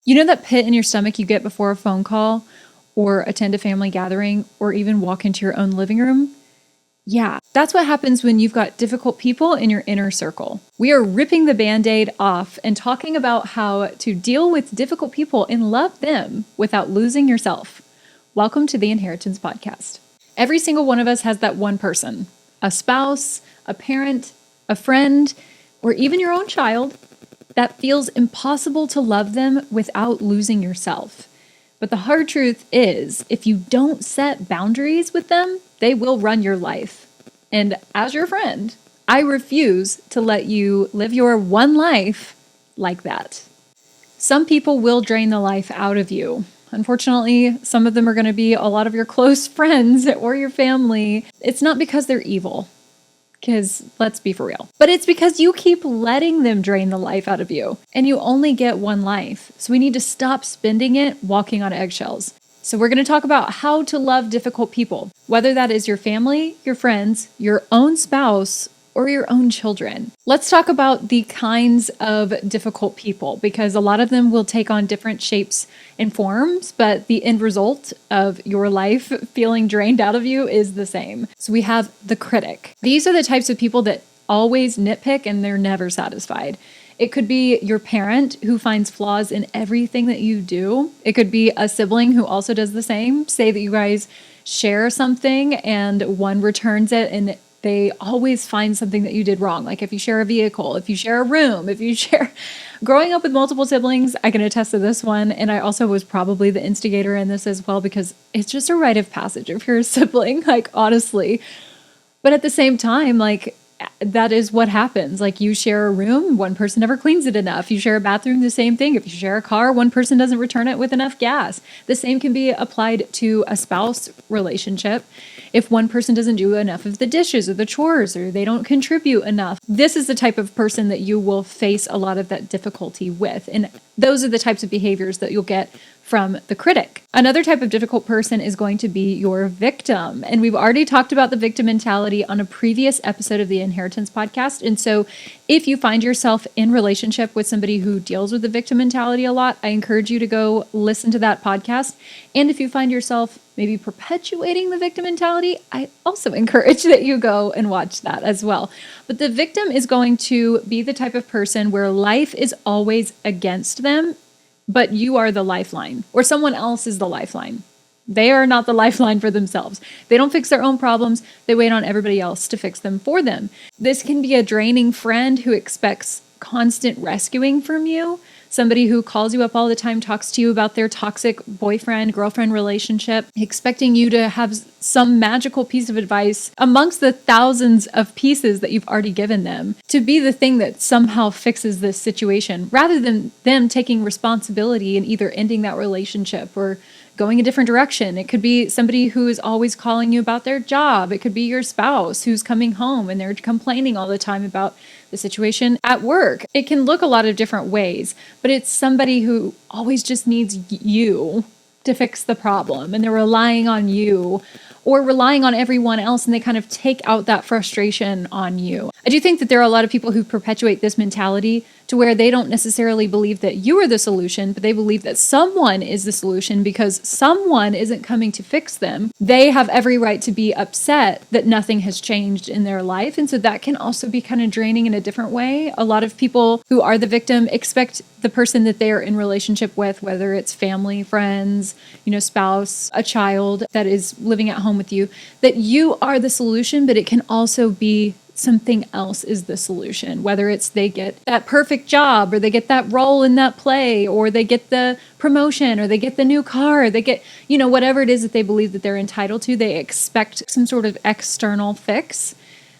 You know that pit in your stomach you get before a phone call or attend a family gathering or even walk into your own living room? Yeah, that's what happens when you've got difficult people in your inner circle. We are ripping the Band-Aid off and talking about how to deal with difficult people and love them without losing yourself. Welcome to the Inheritance Podcast. Every single one of us has that one person, a spouse, a parent, a friend, or even your own child, that feels impossible to love them without losing yourself. But the hard truth is, if you don't set boundaries with them, they will run your life. And as your friend, I refuse to let you live your one life like that. Some people will drain the life out of you. Unfortunately, some of them are going to be a lot of your close friends or your family. It's not because they're evil, because let's be for real. But it's because you keep letting them drain the life out of you, and you only get one life. So we need to stop spending it walking on eggshells. So we're going to talk about how to love difficult people, whether that is your family, your friends, your own spouse, or your own children. Let's talk about the kinds of difficult people, because a lot of them will take on different shapes and forms, but the end result of your life feeling drained out of you is the same. So we have the critic. These are the types of people that always nitpick and they're never satisfied. It could be your parent who finds flaws in everything that you do. It could be a sibling who also does the same. Say that you guys share something and one returns it and they always find something that you did wrong. Like if you share a vehicle, if you share a room, if you share... Growing up with multiple siblings, I can attest to this one. And I also was probably the instigator in this as well, because it's just a rite of passage if you're a sibling, like honestly. But at the same time, like that is what happens. Like you share a room, one person never cleans it enough. You share a bathroom, the same thing. If you share a car, one person doesn't return it with enough gas. The same can be applied to a spouse relationship. If one person doesn't do enough of the dishes or the chores, or they don't contribute enough, this is the type of person that you will face a lot of that difficulty with. And those are the types of behaviors that you'll get from the critic. Another type of difficult person is going to be your victim. And we've already talked about the victim mentality on a previous episode of the Inheritance Podcast. And so if you find yourself in relationship with somebody who deals with the victim mentality a lot, I encourage you to go listen to that podcast. And if you find yourself maybe perpetuating the victim mentality, I also encourage that you go and watch that as well. But the victim is going to be the type of person where life is always against them, but you are the lifeline, or someone else is the lifeline. They are not the lifeline for themselves. They don't fix their own problems. They wait on everybody else to fix them for them. This can be a draining friend who expects constant rescuing from you. Somebody who calls you up all the time, talks to you about their toxic boyfriend-girlfriend relationship, expecting you to have some magical piece of advice amongst the thousands of pieces that you've already given them to be the thing that somehow fixes this situation, rather than them taking responsibility and either ending that relationship or going a different direction. It could be somebody who is always calling you about their job. It could be your spouse who's coming home and they're complaining all the time about the situation at work. It can look a lot of different ways, but it's somebody who always just needs you to fix the problem, and they're relying on you or relying on everyone else, and they kind of take out that frustration on you. I do think that there are a lot of people who perpetuate this mentality to where they don't necessarily believe that you are the solution, but they believe that someone is the solution because someone isn't coming to fix them. They have every right to be upset that nothing has changed in their life. And so that can also be kind of draining in a different way. A lot of people who are the victim expect the person that they are in relationship with, whether it's family, friends, spouse, a child that is living at home with you, that you are the solution, but it can also be something else is the solution, whether it's they get that perfect job or they get that role in that play or they get the promotion or they get the new car, or they get, whatever it is that they believe that they're entitled to. They expect some sort of external fix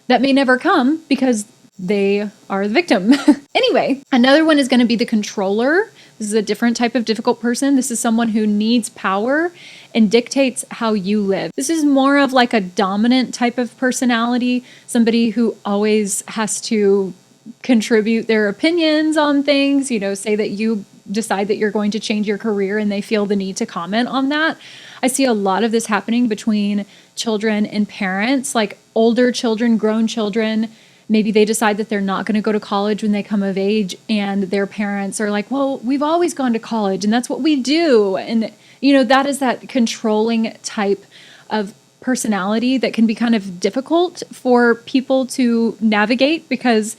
that may never come because they are the victim. Anyway, another one is going to be the controller. This is a different type of difficult person. This is someone who needs power and dictates how you live. This is more of like a dominant type of personality, somebody who always has to contribute their opinions on things, say that you decide that you're going to change your career and they feel the need to comment on that. I see a lot of this happening between children and parents, like older children, grown children, Maybe they decide that they're not going to go to college when they come of age, and their parents are like, well, we've always gone to college and that's what we do. And, that is that controlling type of personality that can be kind of difficult for people to navigate, because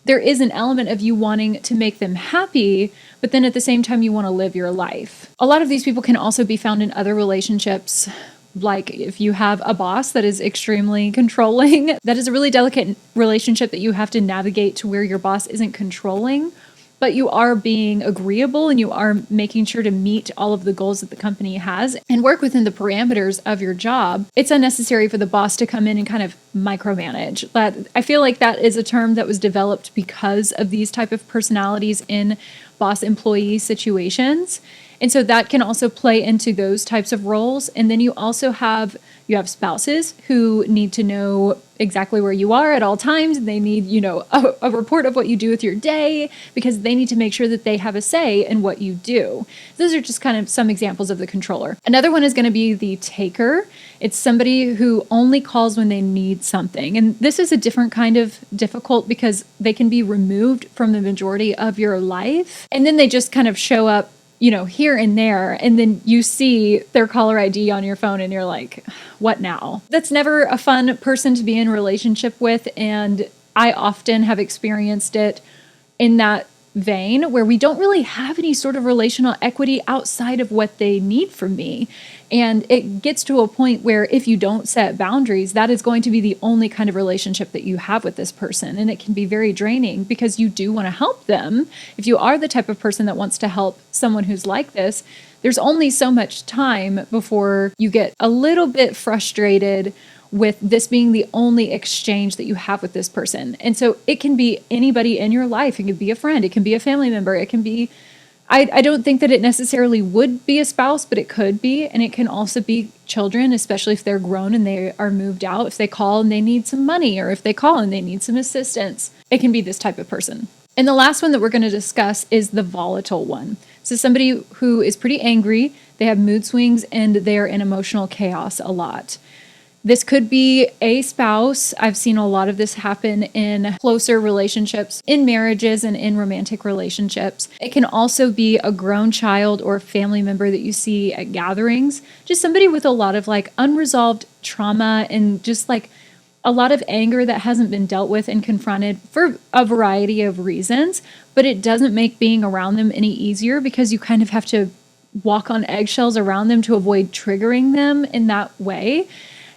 there is an element of you wanting to make them happy, but then at the same time, you want to live your life. A lot of these people can also be found in other relationships. Like if you have a boss that is extremely controlling, that is a really delicate relationship that you have to navigate to where your boss isn't controlling, but you are being agreeable and you are making sure to meet all of the goals that the company has and work within the parameters of your job. It's unnecessary for the boss to come in and kind of micromanage. But I feel like that is a term that was developed because of these type of personalities in boss-employee situations. And so that can also play into those types of roles. And then you also have spouses who need to know exactly where you are at all times. They need, a report of what you do with your day, because they need to make sure that they have a say in what you do. Those are just kind of some examples of the controller. Another one is going to be the taker. It's somebody who only calls when they need something. And this is a different kind of difficult, because they can be removed from the majority of your life. And then they just kind of show up here and there, and then you see their caller ID on your phone and you're like, what now? That's never a fun person to be in a relationship with. And I often have experienced it in that vein where we don't really have any sort of relational equity outside of what they need from me. And it gets to a point where if you don't set boundaries, that is going to be the only kind of relationship that you have with this person. And it can be very draining, because you do want to help them. If you are the type of person that wants to help someone who's like this, there's only so much time before you get a little bit frustrated with this being the only exchange that you have with this person. And so it can be anybody in your life. It can be a friend. It can be a family member. It can be, I don't think that it necessarily would be a spouse, but it could be. And it can also be children, especially if they're grown and they are moved out. If they call and they need some money, or if they call and they need some assistance, it can be this type of person. And the last one that we're going to discuss is the volatile one. So somebody who is pretty angry, they have mood swings, and they're in emotional chaos a lot. This could be a spouse. I've seen a lot of this happen in closer relationships, in marriages, and in romantic relationships. It can also be a grown child or a family member that you see at gatherings. Just somebody with a lot of unresolved trauma and just a lot of anger that hasn't been dealt with and confronted for a variety of reasons. But it doesn't make being around them any easier, because you kind of have to walk on eggshells around them to avoid triggering them in that way.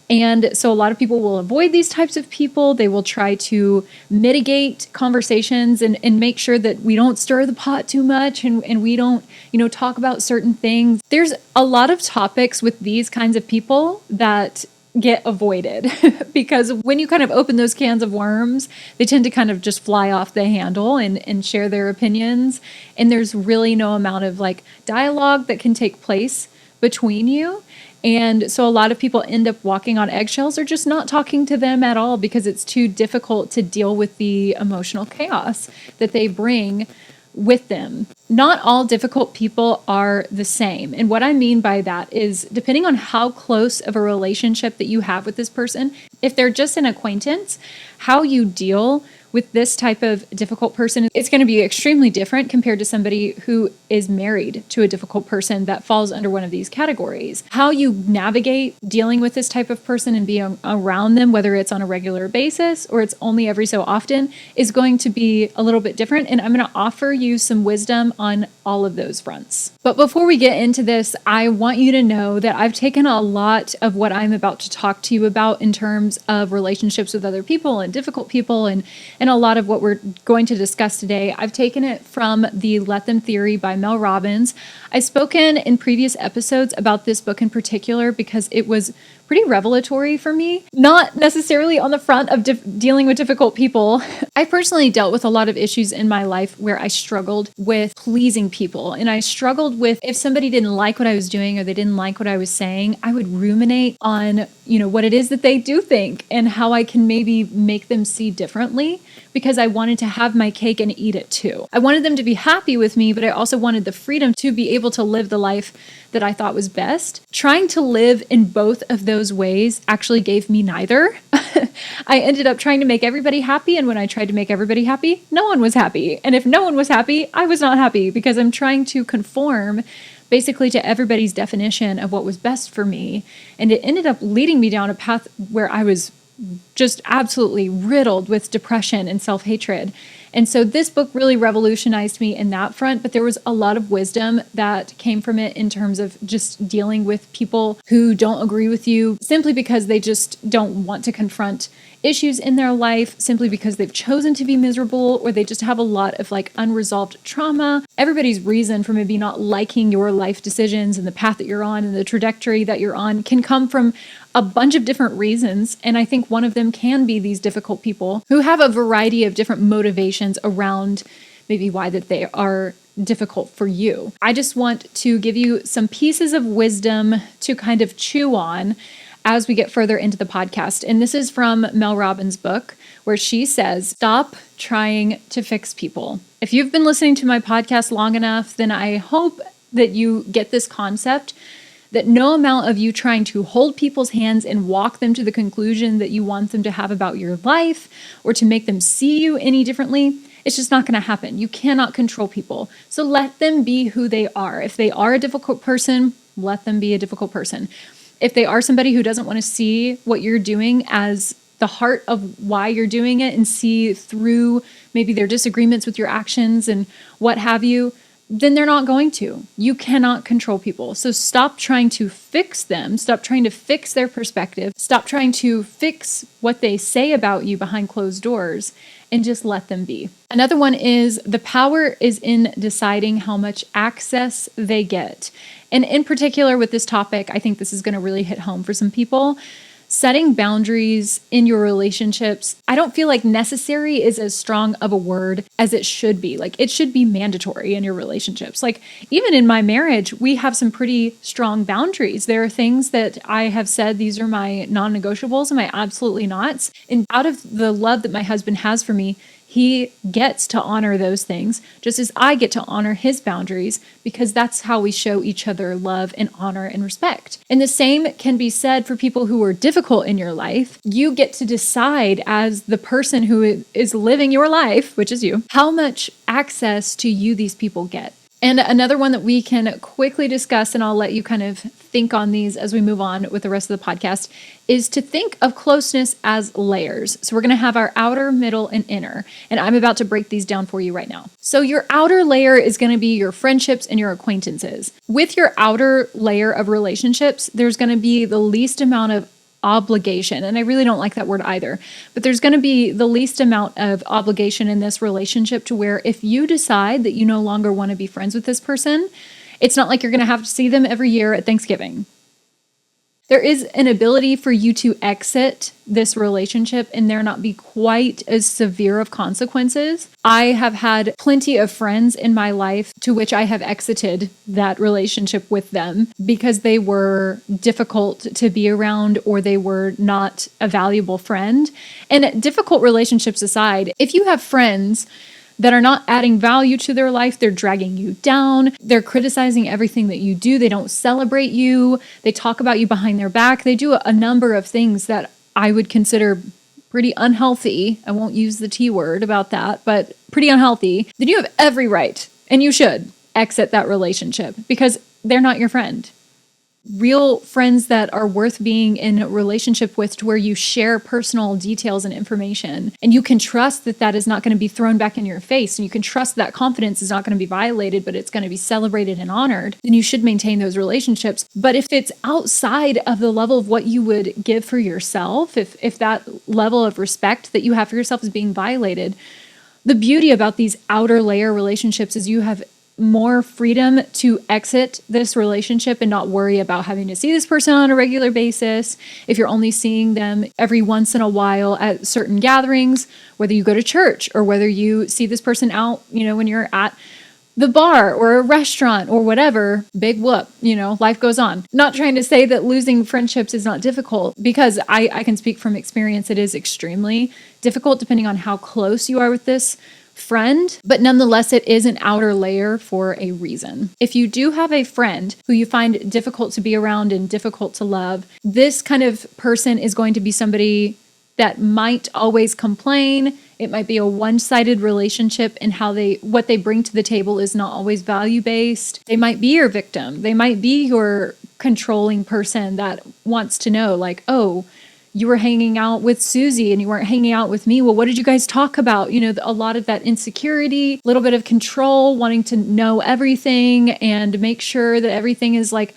And so a lot of people will avoid these types of people. They will try to mitigate conversations and make sure that we don't stir the pot too much, and we don't, talk about certain things. There's a lot of topics with these kinds of people that get avoided because when you kind of open those cans of worms, they tend to kind of just fly off the handle and share their opinions. And there's really no amount of dialogue that can take place between you. And so a lot of people end up walking on eggshells or just not talking to them at all, because it's too difficult to deal with the emotional chaos that they bring with them. Not all difficult people are the same. And what I mean by that is, depending on how close of a relationship that you have with this person, if they're just an acquaintance, how you deal with this type of difficult person, it's going to be extremely different compared to somebody who is married to a difficult person that falls under one of these categories. How you navigate dealing with this type of person and being around them, whether it's on a regular basis or it's only every so often, is going to be a little bit different. And I'm going to offer you some wisdom on all of those fronts. But before we get into this, I want you to know that I've taken a lot of what I'm about to talk to you about in terms of relationships with other people and difficult people, and a lot of what we're going to discuss today, I've taken it from the Let Them Theory by Mel Robbins. I've spoken in previous episodes about this book in particular because it was pretty revelatory for me, not necessarily on the front of dealing with difficult people. I personally dealt with a lot of issues in my life where I struggled with pleasing people, and I struggled with, if somebody didn't like what I was doing or they didn't like what I was saying, I would ruminate on, what it is that they do think and how I can maybe make them see differently because I wanted to have my cake and eat it too. I wanted them to be happy with me, but I also wanted the freedom to be able to live the life that I thought was best. Trying to live in both of those ways actually gave me neither. I ended up trying to make everybody happy, and when I tried to make everybody happy, no one was happy. And if no one was happy, I was not happy because I'm trying to conform basically to everybody's definition of what was best for me. And it ended up leading me down a path where I was just absolutely riddled with depression and self-hatred. And so this book really revolutionized me in that front, but there was a lot of wisdom that came from it in terms of just dealing with people who don't agree with you simply because they just don't want to confront issues in their life, simply because they've chosen to be miserable, or they just have a lot of like unresolved trauma. Everybody's reason for maybe not liking your life decisions and the path that you're on and the trajectory that you're on can come from a bunch of different reasons. And I think one of them can be these difficult people who have a variety of different motivations around maybe why that they are difficult for you. I just want to give you some pieces of wisdom to kind of chew on as we get further into the podcast. And this is from Mel Robbins' book, where she says, stop trying to fix people. If you've been listening to my podcast long enough, then I hope that you get this concept that no amount of you trying to hold people's hands and walk them to the conclusion that you want them to have about your life or to make them see you any differently, it's just not going to happen. You cannot control people. So let them be who they are. If they are a difficult person, let them be a difficult person. If they are somebody who doesn't want to see what you're doing as the heart of why you're doing it and see through maybe their disagreements with your actions and what have you, then they're not going to. You cannot control people. So stop trying to fix them. Stop trying to fix their perspective. Stop trying to fix what they say about you behind closed doors and just let them be. Another one is the power is in deciding how much access they get. And in particular with this topic, I think this is going to really hit home for some people. Setting boundaries in your relationships, I don't feel like necessary is as strong of a word as it should be. Like it should be mandatory in your relationships. Like even in my marriage, we have some pretty strong boundaries. There are things that I have said, these are my non-negotiables and my absolutely nots. And out of the love that my husband has for me, he gets to honor those things, just as I get to honor his boundaries, because that's how we show each other love and honor and respect. And the same can be said for people who are difficult in your life. You get to decide as the person who is living your life, which is you, how much access to you these people get. And another one that we can quickly discuss, and I'll let you kind of think on these as we move on with the rest of the podcast, is to think of closeness as layers. So we're going to have our outer, middle, and inner. And I'm about to break these down for you right now. So your outer layer is going to be your friendships and your acquaintances. With your outer layer of relationships, there's going to be the least amount of obligation. And I really don't like that word either, but there's going to be the least amount of obligation in this relationship to where if you decide that you no longer want to be friends with this person, it's not like you're going to have to see them every year at Thanksgiving. There is an ability for you to exit this relationship and there not be quite as severe of consequences. I have had plenty of friends in my life to which I have exited that relationship with them because they were difficult to be around or they were not a valuable friend. And difficult relationships aside, if you have friends that are not adding value to their life, they're dragging you down, they're criticizing everything that you do, they don't celebrate you, they talk about you behind their back, they do a number of things that I would consider pretty unhealthy. I won't use the T word about that, but pretty unhealthy. Then you have every right, and you should, exit that relationship because they're not your friend. Real friends that are worth being in a relationship with to where you share personal details and information and you can trust that that is not going to be thrown back in your face and you can trust that confidence is not going to be violated, but it's going to be celebrated and honored, then you should maintain those relationships. But if it's outside of the level of what you would give for yourself, if that level of respect that you have for yourself is being violated, the beauty about these outer layer relationships is you have more freedom to exit this relationship and not worry about having to see this person on a regular basis. If you're only seeing them every once in a while at certain gatherings, whether you go to church or whether you see this person out, when you're at the bar or a restaurant or whatever, big whoop, life goes on. Not trying to say that losing friendships is not difficult, because I can speak from experience. It is extremely difficult depending on how close you are with this friend, but nonetheless, it is an outer layer for a reason. If you do have a friend who you find difficult to be around and difficult to love, this kind of person is going to be somebody that might always complain. It might be a one-sided relationship, and what they bring to the table is not always value-based. They might be your victim. They might be your controlling person that wants to know, like, oh, you were hanging out with Susie and you weren't hanging out with me. Well, what did you guys talk about? A lot of that insecurity, a little bit of control, wanting to know everything and make sure that everything is like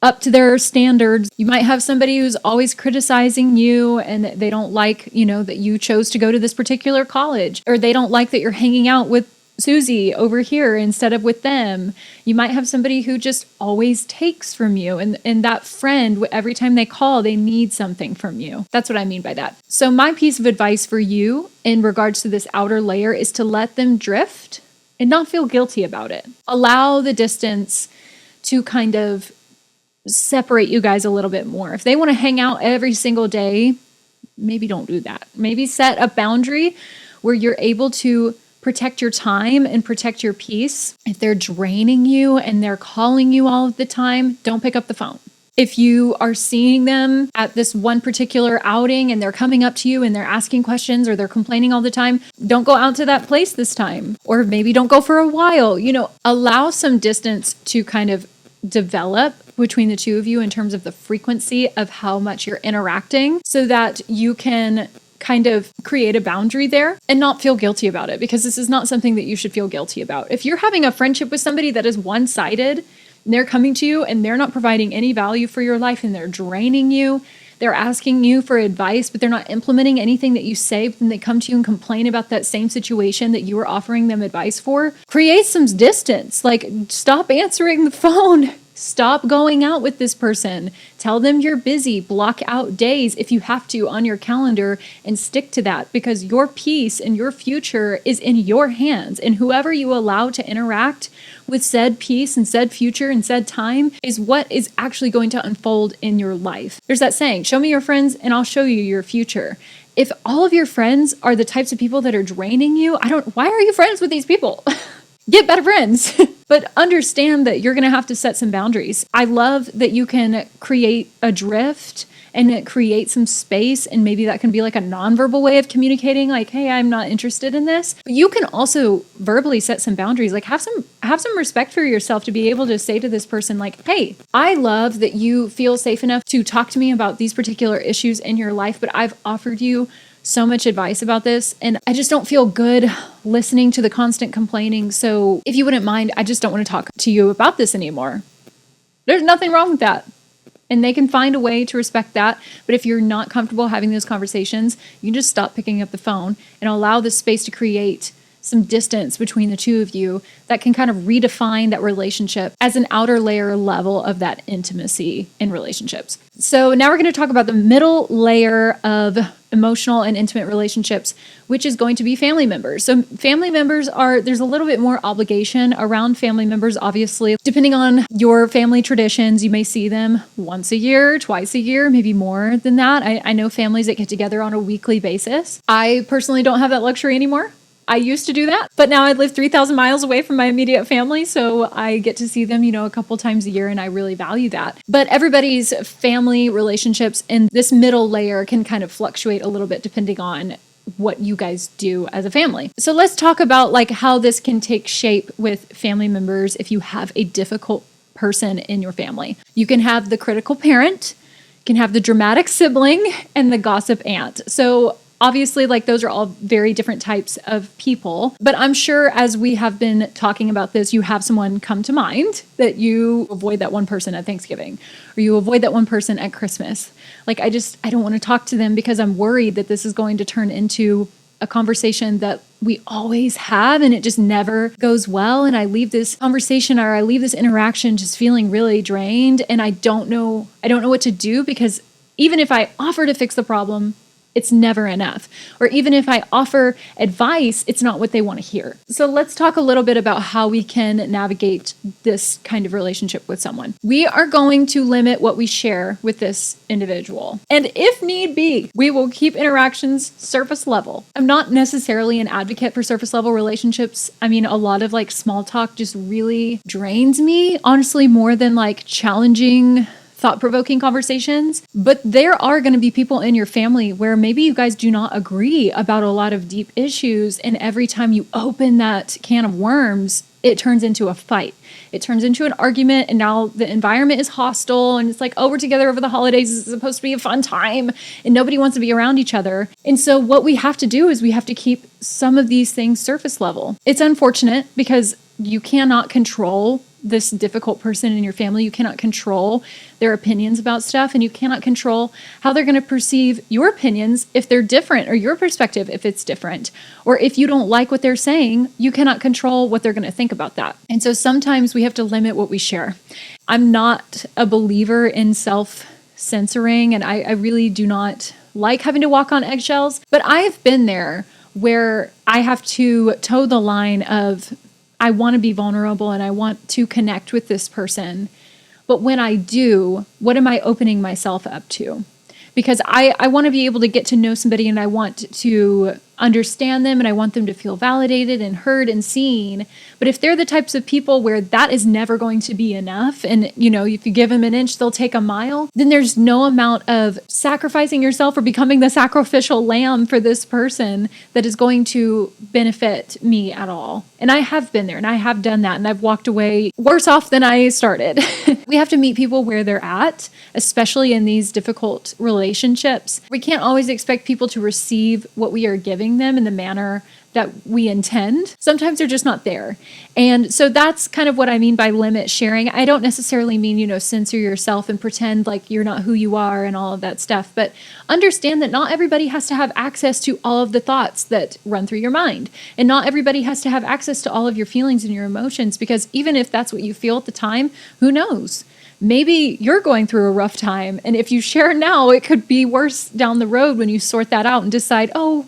up to their standards. You might have somebody who's always criticizing you, and they don't like, that you chose to go to this particular college, or they don't like that you're hanging out with Susie over here instead of with them. You might have somebody who just always takes from you, and that friend, every time they call, they need something from you. That's what I mean by that. So my piece of advice for you in regards to this outer layer is to let them drift and not feel guilty about it. Allow the distance to kind of separate you guys a little bit more. If they want to hang out every single day, maybe don't do that. Maybe set a boundary where you're able to protect your time and protect your peace. If they're draining you and they're calling you all the time, don't pick up the phone. If you are seeing them at this one particular outing and they're coming up to you and they're asking questions or they're complaining all the time, don't go out to that place this time. Or maybe don't go for a while. Allow some distance to kind of develop between the two of you in terms of the frequency of how much you're interacting, so that you can kind of create a boundary there and not feel guilty about it, because this is not something that you should feel guilty about. If you're having a friendship with somebody that is one-sided, and they're coming to you and they're not providing any value for your life and they're draining you, they're asking you for advice, but they're not implementing anything that you say, but then they come to you and complain about that same situation that you were offering them advice for, create some distance. Like, stop answering the phone. Stop going out with this person. Tell them you're busy. Block out days if you have to on your calendar and stick to that, because your peace and your future is in your hands. And whoever you allow to interact with said peace and said future and said time is what is actually going to unfold in your life. There's that saying, show me your friends and I'll show you your future. If all of your friends are the types of people that are draining you, why are you friends with these people? Get better friends. But understand that you're going to have to set some boundaries. I love that you can create a drift and create some space, and maybe that can be like a nonverbal way of communicating, like, hey, I'm not interested in this. But you can also verbally set some boundaries, like have some respect for yourself to be able to say to this person, like, hey, I love that you feel safe enough to talk to me about these particular issues in your life, but I've offered you so much advice about this, and I just don't feel good listening to the constant complaining. So if you wouldn't mind, I just don't want to talk to you about this anymore. There's nothing wrong with that. And they can find a way to respect that. But if you're not comfortable having those conversations, you can just stop picking up the phone and allow this space to create some distance between the two of you that can kind of redefine that relationship as an outer layer level of that intimacy in relationships. So now we're going to talk about the middle layer of emotional and intimate relationships, which is going to be family members. So family members there's a little bit more obligation around family members, obviously. Depending on your family traditions, you may see them once a year, twice a year, maybe more than that. I know families that get together on a weekly basis. I personally don't have that luxury anymore. I used to do that, but now I live 3,000 miles away from my immediate family, so I get to see them, a couple times a year, and I really value that. But everybody's family relationships in this middle layer can kind of fluctuate a little bit depending on what you guys do as a family. So let's talk about like how this can take shape with family members if you have a difficult person in your family. You can have the critical parent, you can have the dramatic sibling, and the gossip aunt. So obviously, like those are all very different types of people, but I'm sure as we have been talking about this, you have someone come to mind that you avoid that one person at Thanksgiving, or you avoid that one person at Christmas. Like, I don't want to talk to them because I'm worried that this is going to turn into a conversation that we always have and it just never goes well. And I leave this conversation or I leave this interaction just feeling really drained. And I don't know what to do, because even if I offer to fix the problem, it's never enough. Or even if I offer advice, it's not what they want to hear. So let's talk a little bit about how we can navigate this kind of relationship with someone. We are going to limit what we share with this individual. And if need be, we will keep interactions surface level. I'm not necessarily an advocate for surface level relationships. I mean, a lot of like small talk just really drains me, honestly, more than like challenging, thought-provoking conversations. But there are going to be people in your family where maybe you guys do not agree about a lot of deep issues. And every time you open that can of worms, it turns into a fight. It turns into an argument, and now the environment is hostile, and it's like, oh, we're together over the holidays. It's supposed to be a fun time, and nobody wants to be around each other. And so what we have to do is we have to keep some of these things surface level. It's unfortunate because you cannot control this difficult person in your family. You cannot control their opinions about stuff, and you cannot control how they're going to perceive your opinions if they're different, or your perspective if it's different. Or if you don't like what they're saying, you cannot control what they're going to think about that. And so sometimes we have to limit what we share. I'm not a believer in self-censoring, and I really do not like having to walk on eggshells, but I've been there where I have to toe the line of, I want to be vulnerable and I want to connect with this person. But when I do, what am I opening myself up to? Because I want to be able to get to know somebody, and I want to understand them, and I want them to feel validated and heard and seen. But if they're the types of people where that is never going to be enough, and if you give them an inch, they'll take a mile, then there's no amount of sacrificing yourself or becoming the sacrificial lamb for this person that is going to benefit me at all. And I have been there, and I have done that, and I've walked away worse off than I started. We have to meet people where they're at, especially in these difficult relationships. We can't always expect people to receive what we are giving them in the manner that we intend. Sometimes they're just not there. And so that's kind of what I mean by limit sharing. I don't necessarily mean, censor yourself and pretend like you're not who you are and all of that stuff. But understand that not everybody has to have access to all of the thoughts that run through your mind. And not everybody has to have access to all of your feelings and your emotions, because even if that's what you feel at the time, who knows? Maybe you're going through a rough time. And if you share now, it could be worse down the road when you sort that out and decide, oh,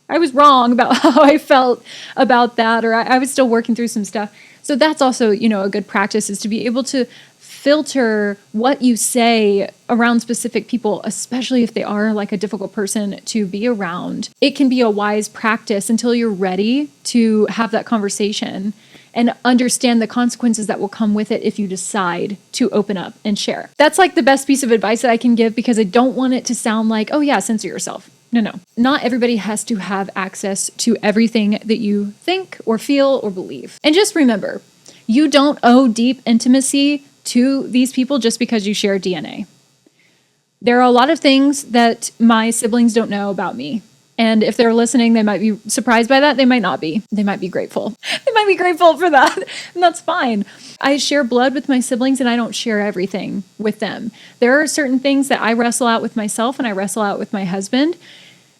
I was wrong about how I felt about that, or I was still working through some stuff. So that's also, a good practice, is to be able to filter what you say around specific people, especially if they are like a difficult person to be around. It can be a wise practice until you're ready to have that conversation and understand the consequences that will come with it if you decide to open up and share. That's like the best piece of advice that I can give, because I don't want it to sound like, oh yeah, censor yourself. No. Not everybody has to have access to everything that you think or feel or believe. And just remember, you don't owe deep intimacy to these people just because you share DNA. There are a lot of things that my siblings don't know about me. And if they're listening, they might be surprised by that. They might not be. They might be grateful. They might be grateful for that. And that's fine. I share blood with my siblings, and I don't share everything with them. There are certain things that I wrestle out with myself and I wrestle out with my husband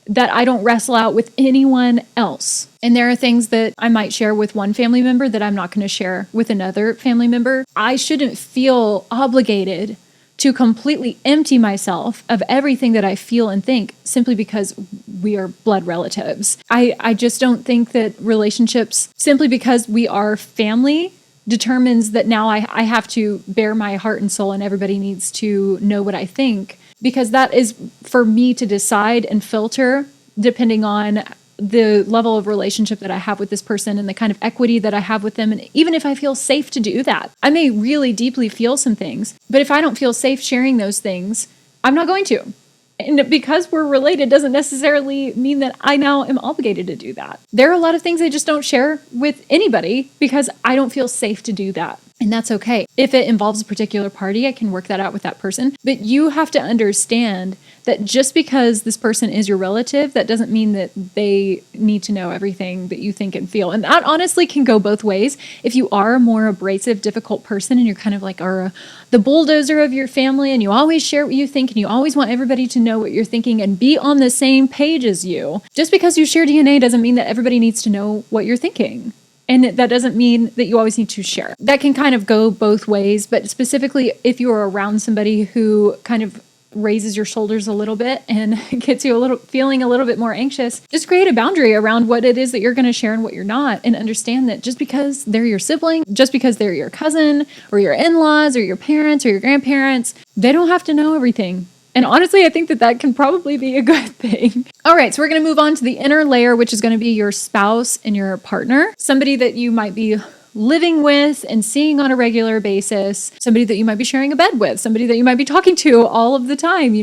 that I don't wrestle out with anyone else. And there are things that I might share with one family member that I'm not going to share with another family member. I shouldn't feel obligated to completely empty myself of everything that I feel and think simply because we are blood relatives. I just don't think that relationships, simply because we are family, determines that now I have to bare my heart and soul and everybody needs to know what I think, because that is for me to decide and filter depending on the level of relationship that I have with this person and the kind of equity that I have with them. And even if I feel safe to do that, I may really deeply feel some things, but if I don't feel safe sharing those things, I'm not going to. And because we're related doesn't necessarily mean that I now am obligated to do that. There are a lot of things I just don't share with anybody because I don't feel safe to do that. And that's okay. If it involves a particular party, I can work that out with that person. But you have to understand that just because this person is your relative, that doesn't mean that they need to know everything that you think and feel. And that honestly can go both ways. If you are a more abrasive, difficult person and you're kind of like the bulldozer of your family and you always share what you think and you always want everybody to know what you're thinking and be on the same page as you, just because you share DNA doesn't mean that everybody needs to know what you're thinking. And that doesn't mean that you always need to share. That can kind of go both ways, but specifically if you are around somebody who kind of raises your shoulders a little bit and gets you feeling a little bit more anxious, just create a boundary around what it is that you're going to share and what you're not. And understand that just because they're your sibling, just because they're your cousin or your in-laws or your parents or your grandparents, they don't have to know everything. And honestly, I think that can probably be a good thing. All right, so we're going to move on to the inner layer, which is going to be your spouse and your partner, somebody that you might be living with and seeing on a regular basis, somebody that you might be sharing a bed with, somebody that you might be talking to all of the time,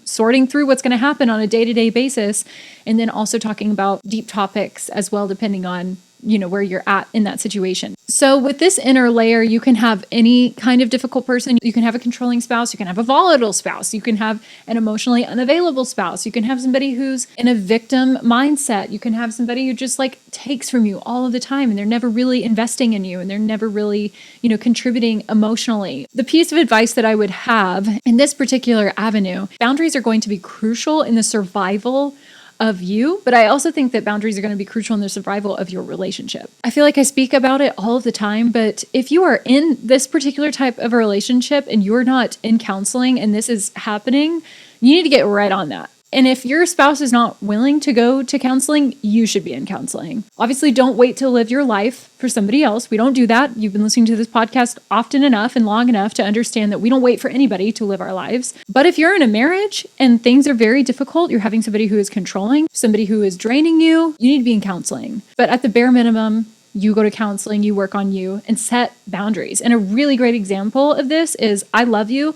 sorting through what's going to happen on a day-to-day basis, and then also talking about deep topics as well, depending on where you're at in that situation. So with this inner layer, you can have any kind of difficult person. You can have a controlling spouse. You can have a volatile spouse. You can have an emotionally unavailable spouse. You can have somebody who's in a victim mindset. You can have somebody who just takes from you all of the time, and they're never really investing in you, and they're never really, contributing emotionally. The piece of advice that I would have in this particular avenue, boundaries are going to be crucial in the survival of you, but I also think that boundaries are going to be crucial in the survival of your relationship. I feel like I speak about it all of the time, but if you are in this particular type of a relationship and you're not in counseling and this is happening, you need to get right on that. And if your spouse is not willing to go to counseling, you should be in counseling. Obviously, don't wait to live your life for somebody else. We don't do that. You've been listening to this podcast often enough and long enough to understand that we don't wait for anybody to live our lives. But if you're in a marriage and things are very difficult, you're having somebody who is controlling, somebody who is draining you, you need to be in counseling. But at the bare minimum, you go to counseling, you work on you, and set boundaries. And a really great example of this is, I love you,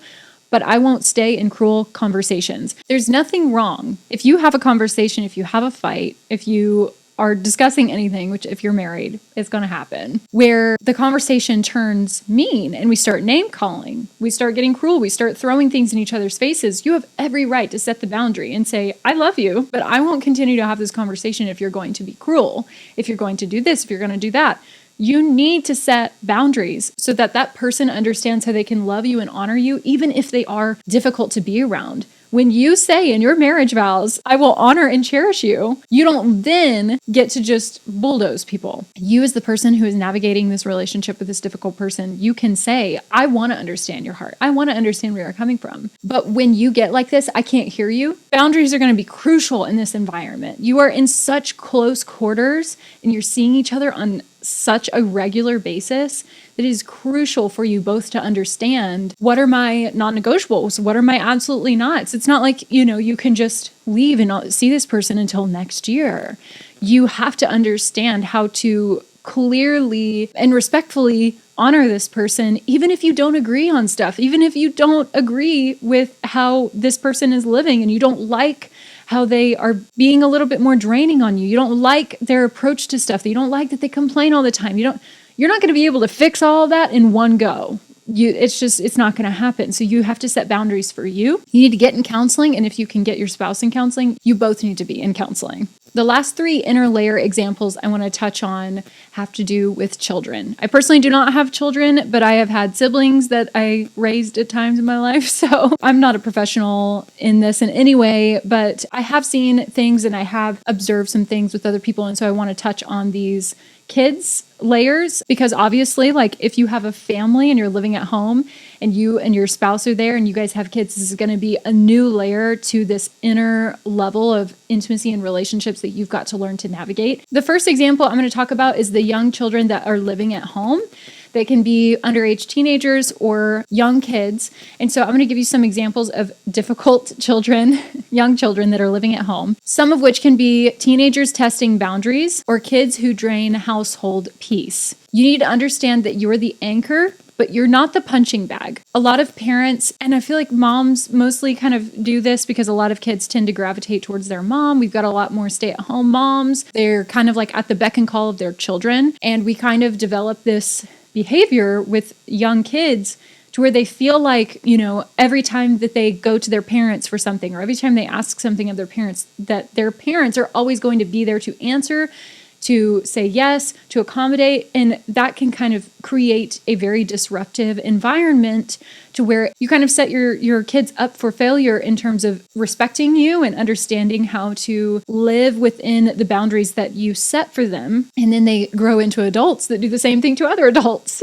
but I won't stay in cruel conversations. There's nothing wrong. If you have a conversation, if you have a fight, if you are discussing anything, which if you're married, it's going to happen, where the conversation turns mean and we start name calling, we start getting cruel, we start throwing things in each other's faces, you have every right to set the boundary and say, I love you, but I won't continue to have this conversation if you're going to be cruel, if you're going to do this, if you're going to do that. You need to set boundaries so that that person understands how they can love you and honor you, even if they are difficult to be around. When you say in your marriage vows, I will honor and cherish you, you don't then get to just bulldoze people. You as the person who is navigating this relationship with this difficult person, you can say, I want to understand your heart. I want to understand where you're coming from. But when you get like this, I can't hear you. Boundaries are going to be crucial in this environment. You are in such close quarters and you're seeing each other on such a regular basis that it is crucial for you both to understand, what are my non-negotiables? What are my absolutely nots? It's not like, you can just leave and not see this person until next year. You have to understand how to clearly and respectfully honor this person, even if you don't agree on stuff, even if you don't agree with how this person is living and you don't like how they are being a little bit more draining on you. You don't like their approach to stuff. You don't like that they complain all the time. You're not going to be able to fix all of that in one go. It's not going to happen. So you have to set boundaries for you. You need to get in counseling. And if you can get your spouse in counseling, you both need to be in counseling. The last three inner layer examples I want to touch on have to do with children. I personally do not have children, but I have had siblings that I raised at times in my life. So I'm not a professional in this in any way, but I have seen things and I have observed some things with other people. And so I want to touch on these kids layers, because obviously, if you have a family and you're living at home and you and your spouse are there and you guys have kids, this is going to be a new layer to this inner level of intimacy and relationships that you've got to learn to navigate. The first example I'm going to talk about is the young children that are living at home. They can be underage teenagers or young kids. And so I'm going to give you some examples of difficult children, young children that are living at home, some of which can be teenagers testing boundaries or kids who drain household peace. You need to understand that you're the anchor, but you're not the punching bag. A lot of parents, and I feel like moms mostly kind of do this because a lot of kids tend to gravitate towards their mom. We've got a lot more stay-at-home moms. They're kind of at the beck and call of their children. And we kind of develop this behavior with young kids to where they feel like, every time that they go to their parents for something or every time they ask something of their parents, that their parents are always going to be there to answer, to say yes, to accommodate. And that can kind of create a very disruptive environment to where you kind of set your kids up for failure in terms of respecting you and understanding how to live within the boundaries that you set for them. And then they grow into adults that do the same thing to other adults.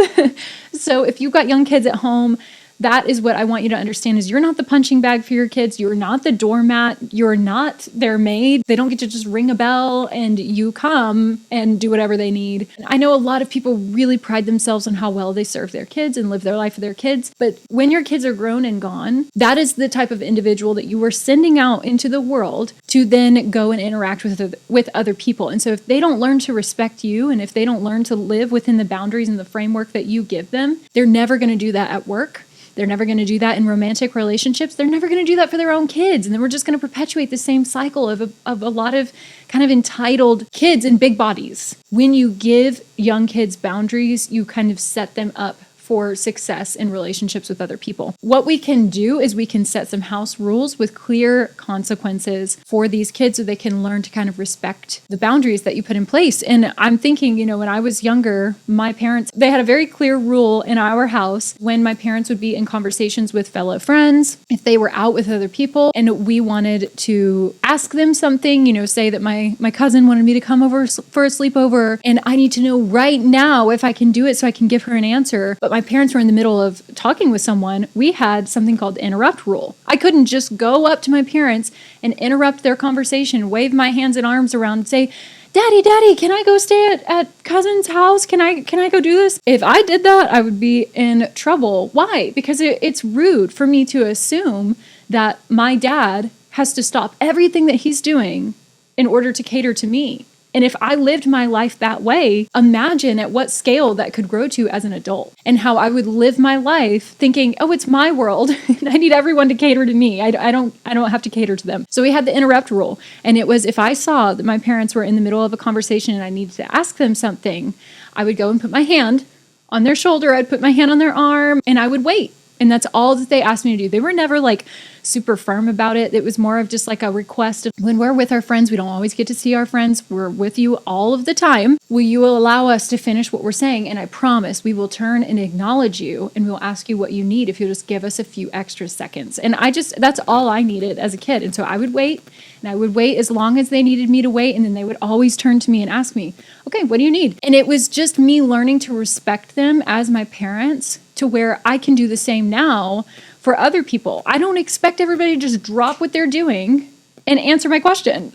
So if you've got young kids at home, That is what I want you to understand is you're not the punching bag for your kids. You're not the doormat. You're not their maid. They don't get to just ring a bell and you come and do whatever they need. I know a lot of people really pride themselves on how well they serve their kids and live their life for their kids. But when your kids are grown and gone, that is the type of individual that you were sending out into the world to then go and interact with other people. And so if they don't learn to respect you, and if they don't learn to live within the boundaries and the framework that you give them, they're never going to do that at work. They're never going to do that in romantic relationships. They're never going to do that for their own kids. And then we're just going to perpetuate the same cycle of a lot of kind of entitled kids in big bodies. When you give young kids boundaries, you kind of set them up for success in relationships with other people. What we can do is we can set some house rules with clear consequences for these kids so they can learn to kind of respect the boundaries that you put in place. And I'm thinking, when I was younger, my parents, they had a very clear rule in our house when my parents would be in conversations with fellow friends, if they were out with other people and we wanted to ask them something, say that my cousin wanted me to come over for a sleepover and I need to know right now if I can do it so I can give her an answer. But my parents were in the middle of talking with someone. We had something called the interrupt rule. I couldn't just go up to my parents and interrupt their conversation, wave my hands and arms around and say, Daddy, can I go stay at cousin's house? Can I go do this? If I did that, I would be in trouble. Why? Because it's rude for me to assume that my dad has to stop everything that he's doing in order to cater to me. And if I lived my life that way, imagine at what scale that could grow to as an adult and how I would live my life thinking, oh, it's my world. I need everyone to cater to me. I don't have to cater to them. So we had the interrupt rule. And it was if I saw that my parents were in the middle of a conversation and I needed to ask them something, I would go and put my hand on their shoulder. I'd put my hand on their arm and I would wait. And that's all that they asked me to do. They were never like super firm about it. It was more of just like a request of when we're with our friends, we don't always get to see our friends. We're with you all of the time. Will you allow us to finish what we're saying? And I promise we will turn and acknowledge you and we'll ask you what you need if you'll just give us a few extra seconds. And that's all I needed as a kid. And so I would wait and I would wait as long as they needed me to wait. And then they would always turn to me and ask me, okay, what do you need? And it was just me learning to respect them as my parents to where I can do the same now for other people. I don't expect everybody to just drop what they're doing and answer my question.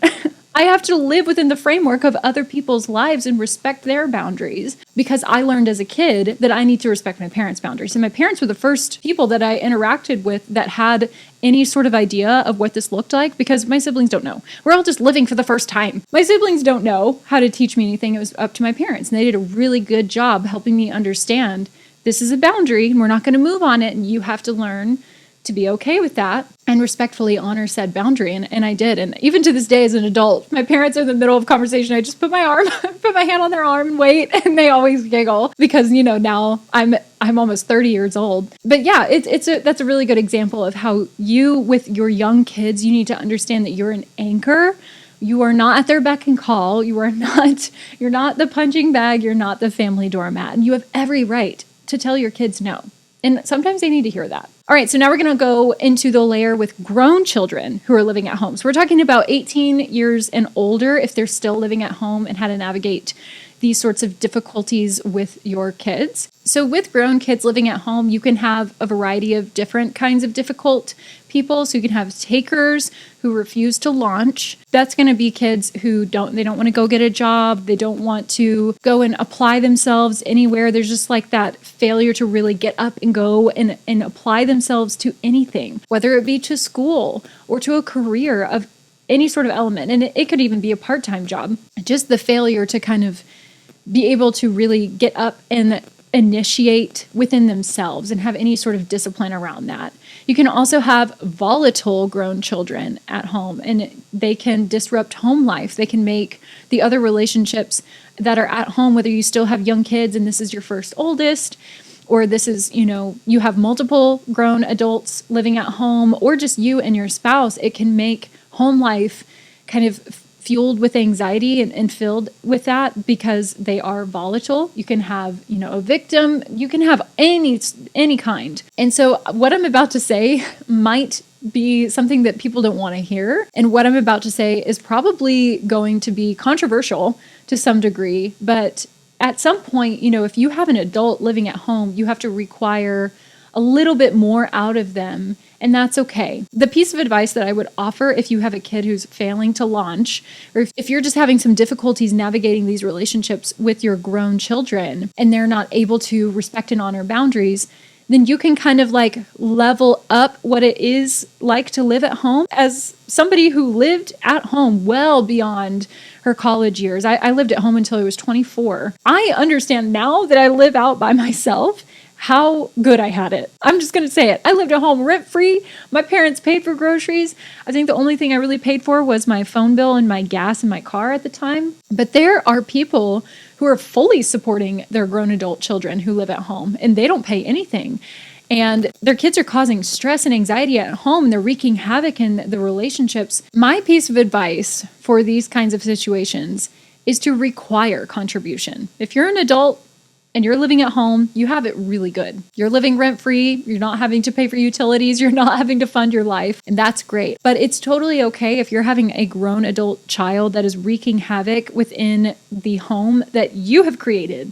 I have to live within the framework of other people's lives and respect their boundaries because I learned as a kid that I need to respect my parents' boundaries. And my parents were the first people that I interacted with that had any sort of idea of what this looked like because my siblings don't know. We're all just living for the first time. My siblings don't know how to teach me anything. It was up to my parents. And they did a really good job helping me understand this is a boundary and we're not going to move on it. And you have to learn to be okay with that and respectfully honor said boundary. And I did. And even to this day as an adult, my parents are in the middle of a conversation. I just put my hand on their arm and wait. And they always giggle because, now I'm almost 30 years old. But yeah, that's a really good example of how you, with your young kids, you need to understand that you're an anchor. You are not at their beck and call. You're not the punching bag. You're not the family doormat. And you have every right to tell your kids no. And sometimes they need to hear that. All right, so now we're going to go into the layer with grown children who are living at home. So we're talking about 18 years and older if they're still living at home and how to navigate these sorts of difficulties with your kids. So with grown kids living at home, you can have a variety of different kinds of difficult people. So you can have takers who refuse to launch. That's going to be kids who don't want to go get a job. They don't want to go and apply themselves anywhere. There's just like that failure to really get up and go and apply themselves to anything, whether it be to school or to a career of any sort of element. And it could even be a part-time job. Just the failure to kind of be able to really get up and initiate within themselves and have any sort of discipline around that. You can also have volatile grown children at home, and they can disrupt home life. They can make the other relationships that are at home, whether you still have young kids and this is your first oldest, or this is, you have multiple grown adults living at home, or just you and your spouse, it can make home life kind of fueled with anxiety and filled with that because they are volatile. You can have, a victim. You can have any kind. And so what I'm about to say might be something that people don't want to hear. And what I'm about to say is probably going to be controversial to some degree. But at some point, if you have an adult living at home, you have to require a a little bit more out of them, and that's okay. The piece of advice that I would offer if you have a kid who's failing to launch, or if you're just having some difficulties navigating these relationships with your grown children and they're not able to respect and honor boundaries, then you can kind of like level up what it is like to live at home. As somebody who lived at home well beyond her college years, I lived at home until I was 24. I understand now that I live out by myself how good I had it. I'm just going to say it. I lived at home rent-free. My parents paid for groceries. I think the only thing I really paid for was my phone bill and my gas in my car at the time. But there are people who are fully supporting their grown adult children who live at home, and they don't pay anything. And their kids are causing stress and anxiety at home, and they're wreaking havoc in the relationships. My piece of advice for these kinds of situations is to require contribution. If you're an adult and you're living at home, you have it really good. You're living rent-free. You're not having to pay for utilities. You're not having to fund your life. And that's great. But it's totally okay if you're having a grown adult child that is wreaking havoc within the home that you have created.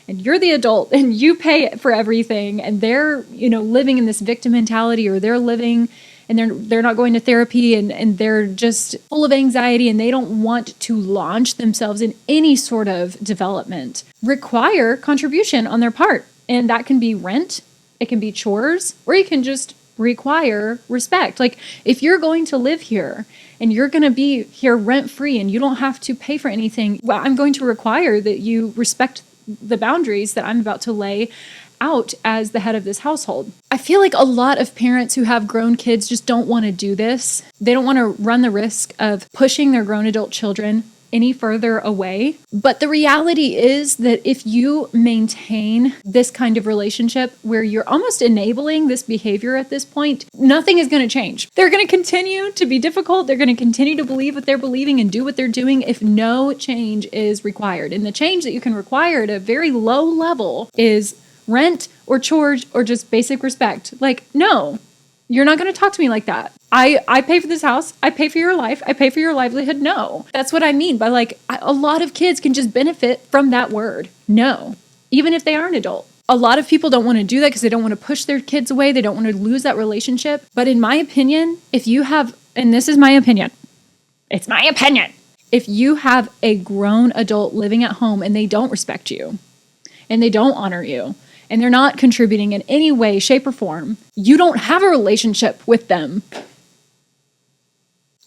And you're the adult and you pay for everything. And they're, living in this victim mentality, or they're living and they're not going to therapy, and they're just full of anxiety and they don't want to launch themselves in any sort of development. Require contribution on their part. And that can be rent, it can be chores, or you can just require respect. Like if you're going to live here and you're going to be here rent free and you don't have to pay for anything, well, I'm going to require that you respect the boundaries that I'm about to lay out as the head of this household. I feel like a lot of parents who have grown kids just don't want to do this. They don't want to run the risk of pushing their grown adult children any further away. But the reality is that if you maintain this kind of relationship where you're almost enabling this behavior at this point, nothing is going to change. They're going to continue to be difficult. They're going to continue to believe what they're believing and do what they're doing if no change is required. And the change that you can require at a very low level is rent or chores or just basic respect. Like, no, you're not going to talk to me like that. I pay for this house. I pay for your life. I pay for your livelihood. No, that's what I mean by like, a lot of kids can just benefit from that word. No, even if they are an adult. A lot of people don't want to do that because they don't want to push their kids away. They don't want to lose that relationship. But in my opinion, if you have, and this is my opinion, it's my opinion. If you have a grown adult living at home and they don't respect you and they don't honor you, and they're not contributing in any way, shape, or form, you don't have a relationship with them.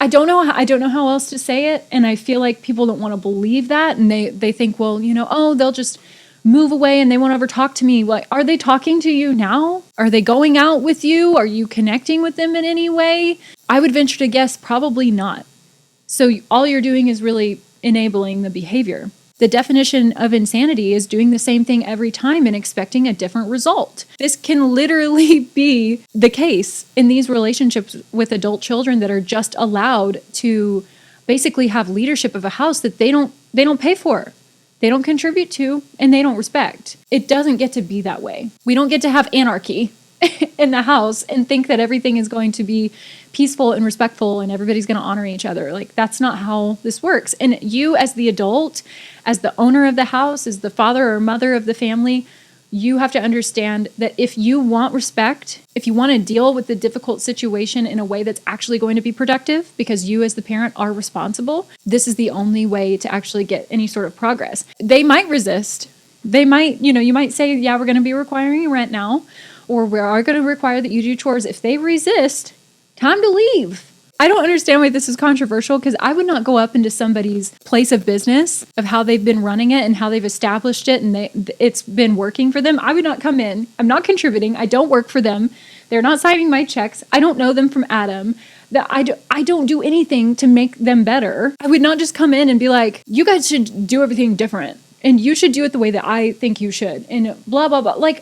I don't know how else to say it, and I feel like people don't want to believe that, and they think, well, they'll just move away and they won't ever talk to me. Like, are they talking to you now? Are they going out with you? Are you connecting with them in any way? I would venture to guess probably not. So all you're doing is really enabling the behavior. The definition of insanity is doing the same thing every time and expecting a different result. This can literally be the case in these relationships with adult children that are just allowed to basically have leadership of a house that they don't pay for, they don't contribute to, and they don't respect. It doesn't get to be that way. We don't get to have anarchy in the house and think that everything is going to be peaceful and respectful and everybody's going to honor each other. Like, that's not how this works. And you as the adult, as the owner of the house, as the father or mother of the family, you have to understand that if you want respect, if you want to deal with the difficult situation in a way that's actually going to be productive, because you as the parent are responsible, this is the only way to actually get any sort of progress. They might resist. They might, you might say, yeah, we're going to be requiring rent now, or we are going to require that you do chores. If they resist, time to leave. I don't understand why this is controversial, because I would not go up into somebody's place of business of how they've been running it and how they've established it and it's been working for them. I would not come in. I'm not contributing. I don't work for them. They're not signing my checks. I don't know them from Adam. I don't do anything to make them better. I would not just come in and be like, you guys should do everything different and you should do it the way that I think you should and blah, blah, blah.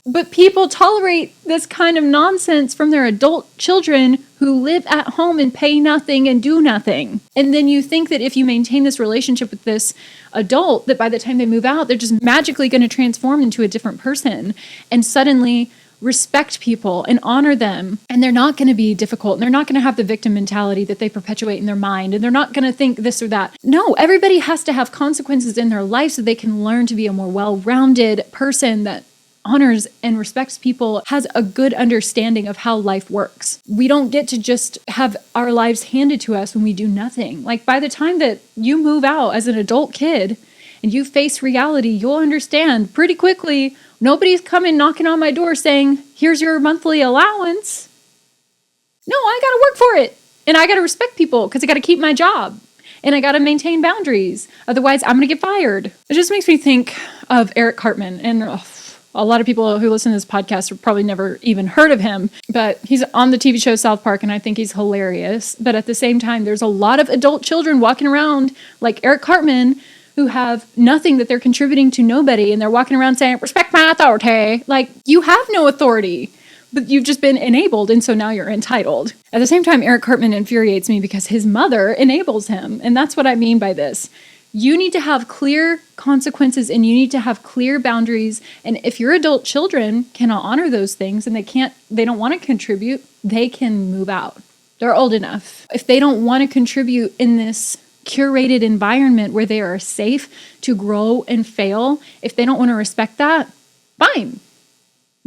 But people tolerate this kind of nonsense from their adult children who live at home and pay nothing and do nothing. And then you think that if you maintain this relationship with this adult, that by the time they move out, they're just magically going to transform into a different person and suddenly respect people and honor them. And they're not going to be difficult. And they're not going to have the victim mentality that they perpetuate in their mind. And they're not going to think this or that. No, everybody has to have consequences in their life so they can learn to be a more well-rounded person that honors and respects people has a good understanding of how life works. We don't get to just have our lives handed to us when we do nothing. Like by the time that you move out as an adult kid and you face reality, you'll understand pretty quickly nobody's coming knocking on my door saying, here's your monthly allowance. No, I got to work for it. And I got to respect people because I got to keep my job. And I got to maintain boundaries. Otherwise, I'm going to get fired. It just makes me think of Eric Cartman. And a lot of people who listen to this podcast have probably never even heard of him. But he's on the TV show South Park, and I think he's hilarious. But at the same time, there's a lot of adult children walking around like Eric Cartman who have nothing that they're contributing to nobody. And they're walking around saying, respect my authority. Like, you have no authority. But you've just been enabled, and so now you're entitled. At the same time, Eric Cartman infuriates me because his mother enables him. And that's what I mean by this. You need to have clear consequences and you need to have clear boundaries. And if your adult children cannot honor those things and they don't want to contribute, they can move out. They're old enough. If they don't want to contribute in this curated environment where they are safe to grow and fail, if they don't want to respect that, fine.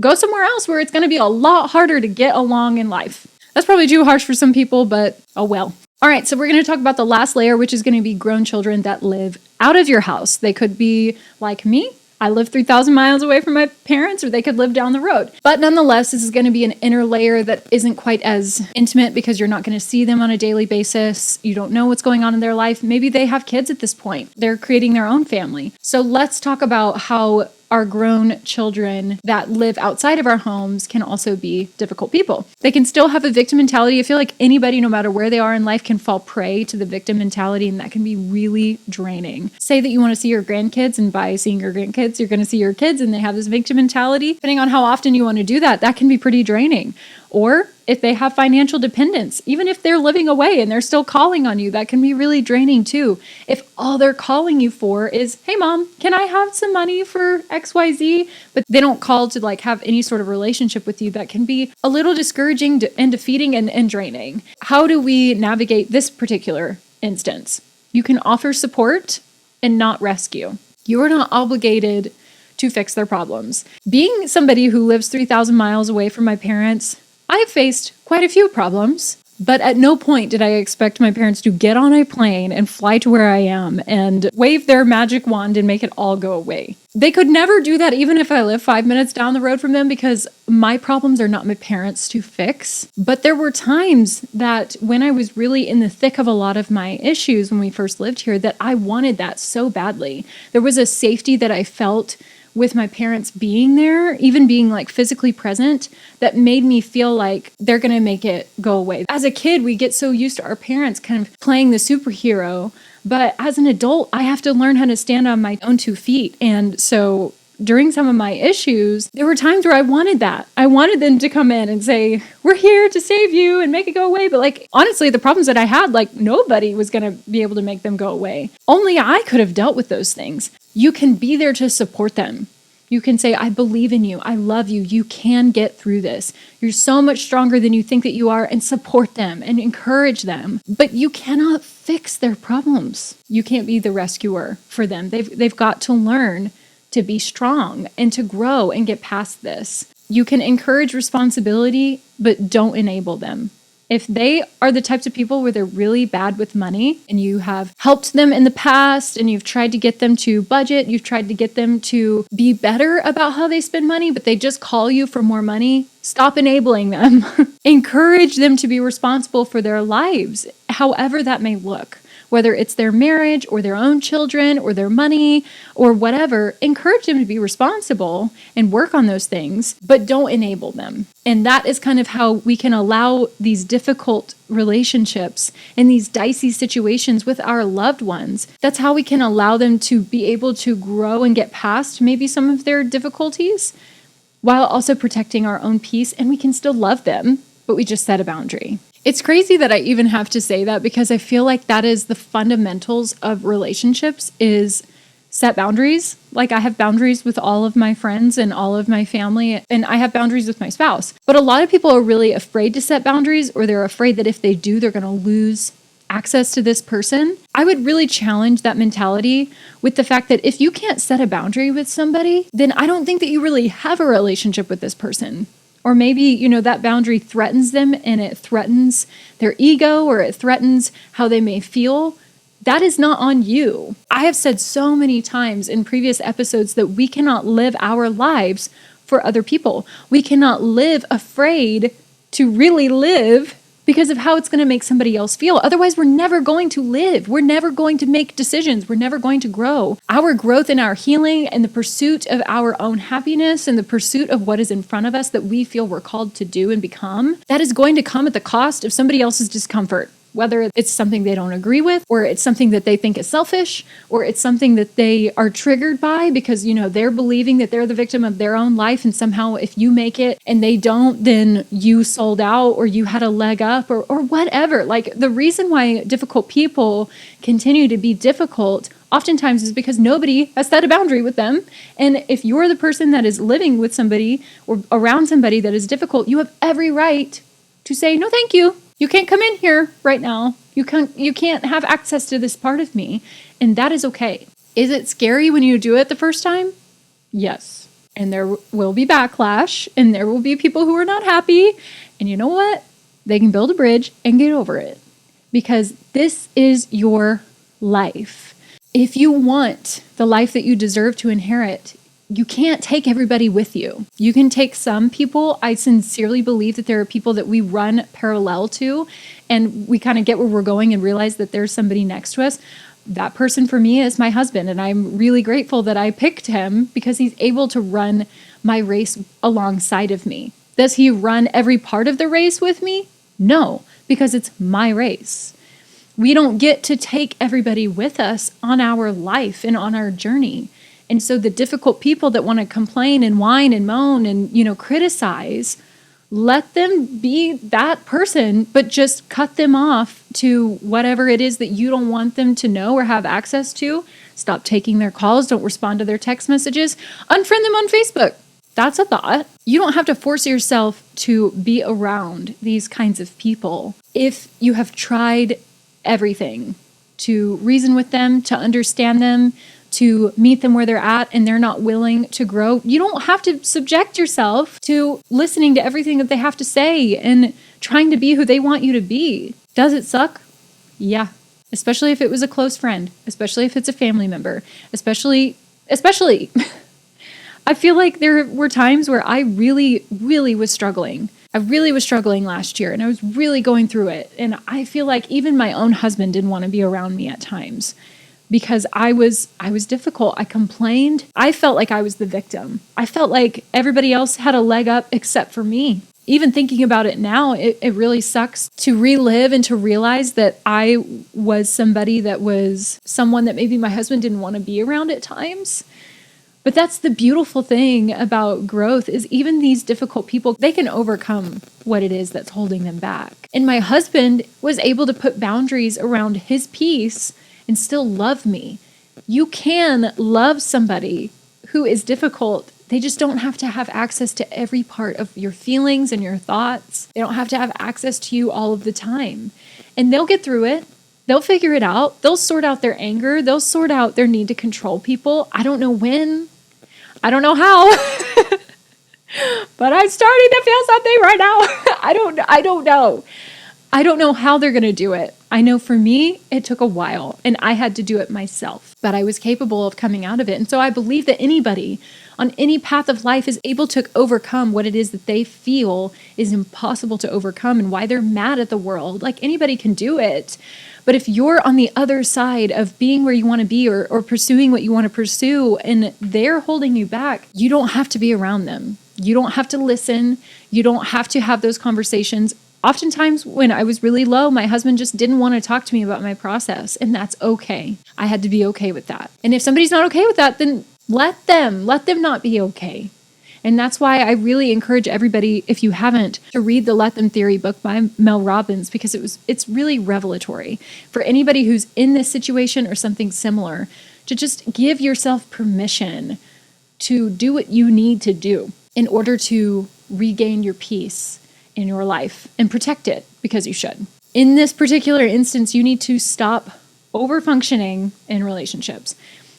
Go somewhere else where it's going to be a lot harder to get along in life. That's probably too harsh for some people, but oh well. All right, so we're going to talk about the last layer, which is going to be grown children that live out of your house. They could be like me. I live 3,000 miles away from my parents, or they could live down the road. But nonetheless, this is going to be an inner layer that isn't quite as intimate because you're not going to see them on a daily basis. You don't know what's going on in their life. Maybe they have kids at this point. They're creating their own family. So let's talk about how our grown children that live outside of our homes can also be difficult people. They can still have a victim mentality. I feel like anybody, no matter where they are in life, can fall prey to the victim mentality, and that can be really draining. Say that you want to see your grandkids, and by seeing your grandkids, you're going to see your kids, and they have this victim mentality. Depending on how often you want to do that, that can be pretty draining. Or if they have financial dependence, even if they're living away and they're still calling on you, that can be really draining too. If all they're calling you for is, hey mom, can I have some money for XYZ? But they don't call to like have any sort of relationship with you, that can be a little discouraging and defeating and draining. How do we navigate this particular instance? You can offer support and not rescue. You are not obligated to fix their problems. Being somebody who lives 3,000 miles away from my parents, I have faced quite a few problems, but at no point did I expect my parents to get on a plane and fly to where I am and wave their magic wand and make it all go away. They could never do that even if I live 5 minutes down the road from them, because my problems are not my parents to fix. But there were times that when I was really in the thick of a lot of my issues when we first lived here, that I wanted that so badly. There was a safety that I felt with my parents being there, even being like physically present, that made me feel like they're going to make it go away. As a kid, we get so used to our parents kind of playing the superhero, but as an adult, I have to learn how to stand on my own 2 feet. And so during some of my issues, there were times where I wanted that. I wanted them to come in and say, we're here to save you and make it go away. But like, honestly, the problems that I had, like nobody was going to be able to make them go away. Only I could have dealt with those things. You can be there to support them. You can say, I believe in you. I love you. You can get through this. You're so much stronger than you think that you are, and support them and encourage them. But you cannot fix their problems. You can't be the rescuer for them. They've got to learn to be strong and to grow and get past this. You can encourage responsibility, but don't enable them. If they are the types of people where they're really bad with money and you have helped them in the past and you've tried to get them to budget, you've tried to get them to be better about how they spend money, but they just call you for more money, stop enabling them. Encourage them to be responsible for their lives, however that may look. Whether it's their marriage or their own children or their money or whatever, encourage them to be responsible and work on those things, but don't enable them. And that is kind of how we can allow these difficult relationships and these dicey situations with our loved ones. That's how we can allow them to be able to grow and get past maybe some of their difficulties while also protecting our own peace. And we can still love them, but we just set a boundary. It's crazy that I even have to say that, because I feel like that is the fundamentals of relationships, is set boundaries. Like I have boundaries with all of my friends and all of my family, and I have boundaries with my spouse. But a lot of people are really afraid to set boundaries, or they're afraid that if they do, they're going to lose access to this person, I would really challenge that mentality with the fact that if you can't set a boundary with somebody, then I don't think that you really have a relationship with this person. Or maybe, that boundary threatens them and it threatens their ego or it threatens how they may feel. That is not on you. I have said so many times in previous episodes that we cannot live our lives for other people. We cannot live afraid to really live because of how it's going to make somebody else feel. Otherwise, we're never going to live. We're never going to make decisions. We're never going to grow. Our growth and our healing and the pursuit of our own happiness and the pursuit of what is in front of us that we feel we're called to do and become, that is going to come at the cost of somebody else's discomfort. Whether it's something they don't agree with, or it's something that they think is selfish, or it's something that they are triggered by because, they're believing that they're the victim of their own life. And somehow if you make it and they don't, then you sold out or you had a leg up or whatever. Like the reason why difficult people continue to be difficult oftentimes is because nobody has set a boundary with them. And if you're the person that is living with somebody or around somebody that is difficult, you have every right to say, no, thank you. You can't come in here right now. You can't have access to this part of me. And that is okay. Is it scary when you do it the first time? Yes. And there will be backlash and there will be people who are not happy. And you know what? They can build a bridge and get over it because this is your life. If you want the life that you deserve to inherit, you can't take everybody with you. You can take some people. I sincerely believe that there are people that we run parallel to and we kind of get where we're going and realize that there's somebody next to us. That person for me is my husband. And I'm really grateful that I picked him because he's able to run my race alongside of me. Does he run every part of the race with me? No, because it's my race. We don't get to take everybody with us on our life and on our journey. And so the difficult people that want to complain and whine and moan and, criticize, let them be that person, but just cut them off to whatever it is that you don't want them to know or have access to. Stop taking their calls. Don't respond to their text messages. Unfriend them on Facebook. That's a thought. You don't have to force yourself to be around these kinds of people. If you have tried everything to reason with them, to understand them, to meet them where they're at and they're not willing to grow, you don't have to subject yourself to listening to everything that they have to say and trying to be who they want you to be. Does it suck? Yeah. Especially if it was a close friend, especially if it's a family member, especially. I feel like there were times where I really, really was struggling. I really was struggling last year and I was really going through it. And I feel like even my own husband didn't want to be around me at times. Because I was difficult. I complained. I felt like I was the victim. I felt like everybody else had a leg up except for me. Even thinking about it now, it really sucks to relive and to realize that I was somebody that was someone that maybe my husband didn't want to be around at times. But that's the beautiful thing about growth is even these difficult people, they can overcome what it is that's holding them back. And my husband was able to put boundaries around his peace and still love me. You can love somebody who is difficult. They just don't have to have access to every part of your feelings and your thoughts. They don't have to have access to you all of the time. And they'll get through it. They'll figure it out. They'll sort out their anger. They'll sort out their need to control people. I don't know when. I don't know how. But I'm starting to feel something right now. I don't know. I don't know how they're going to do it. I know for me, it took a while and I had to do it myself, but I was capable of coming out of it. And so I believe that anybody on any path of life is able to overcome what it is that they feel is impossible to overcome and why they're mad at the world. Like anybody can do it. But if you're on the other side of being where you want to be or pursuing what you want to pursue and they're holding you back, you don't have to be around them. You don't have to listen. You don't have to have those conversations. Oftentimes when I was really low, my husband just didn't want to talk to me about my process, and that's okay. I had to be okay with that. And if somebody's not okay with that, then let them not be okay. And that's why I really encourage everybody, if you haven't, to read the Let Them Theory book by Mel Robbins, because it's really revelatory for anybody who's in this situation or something similar, to just give yourself permission to do what you need to do in order to regain your peace in your life and protect it, because you should. In this particular instance, you need to stop over-functioning in relationships.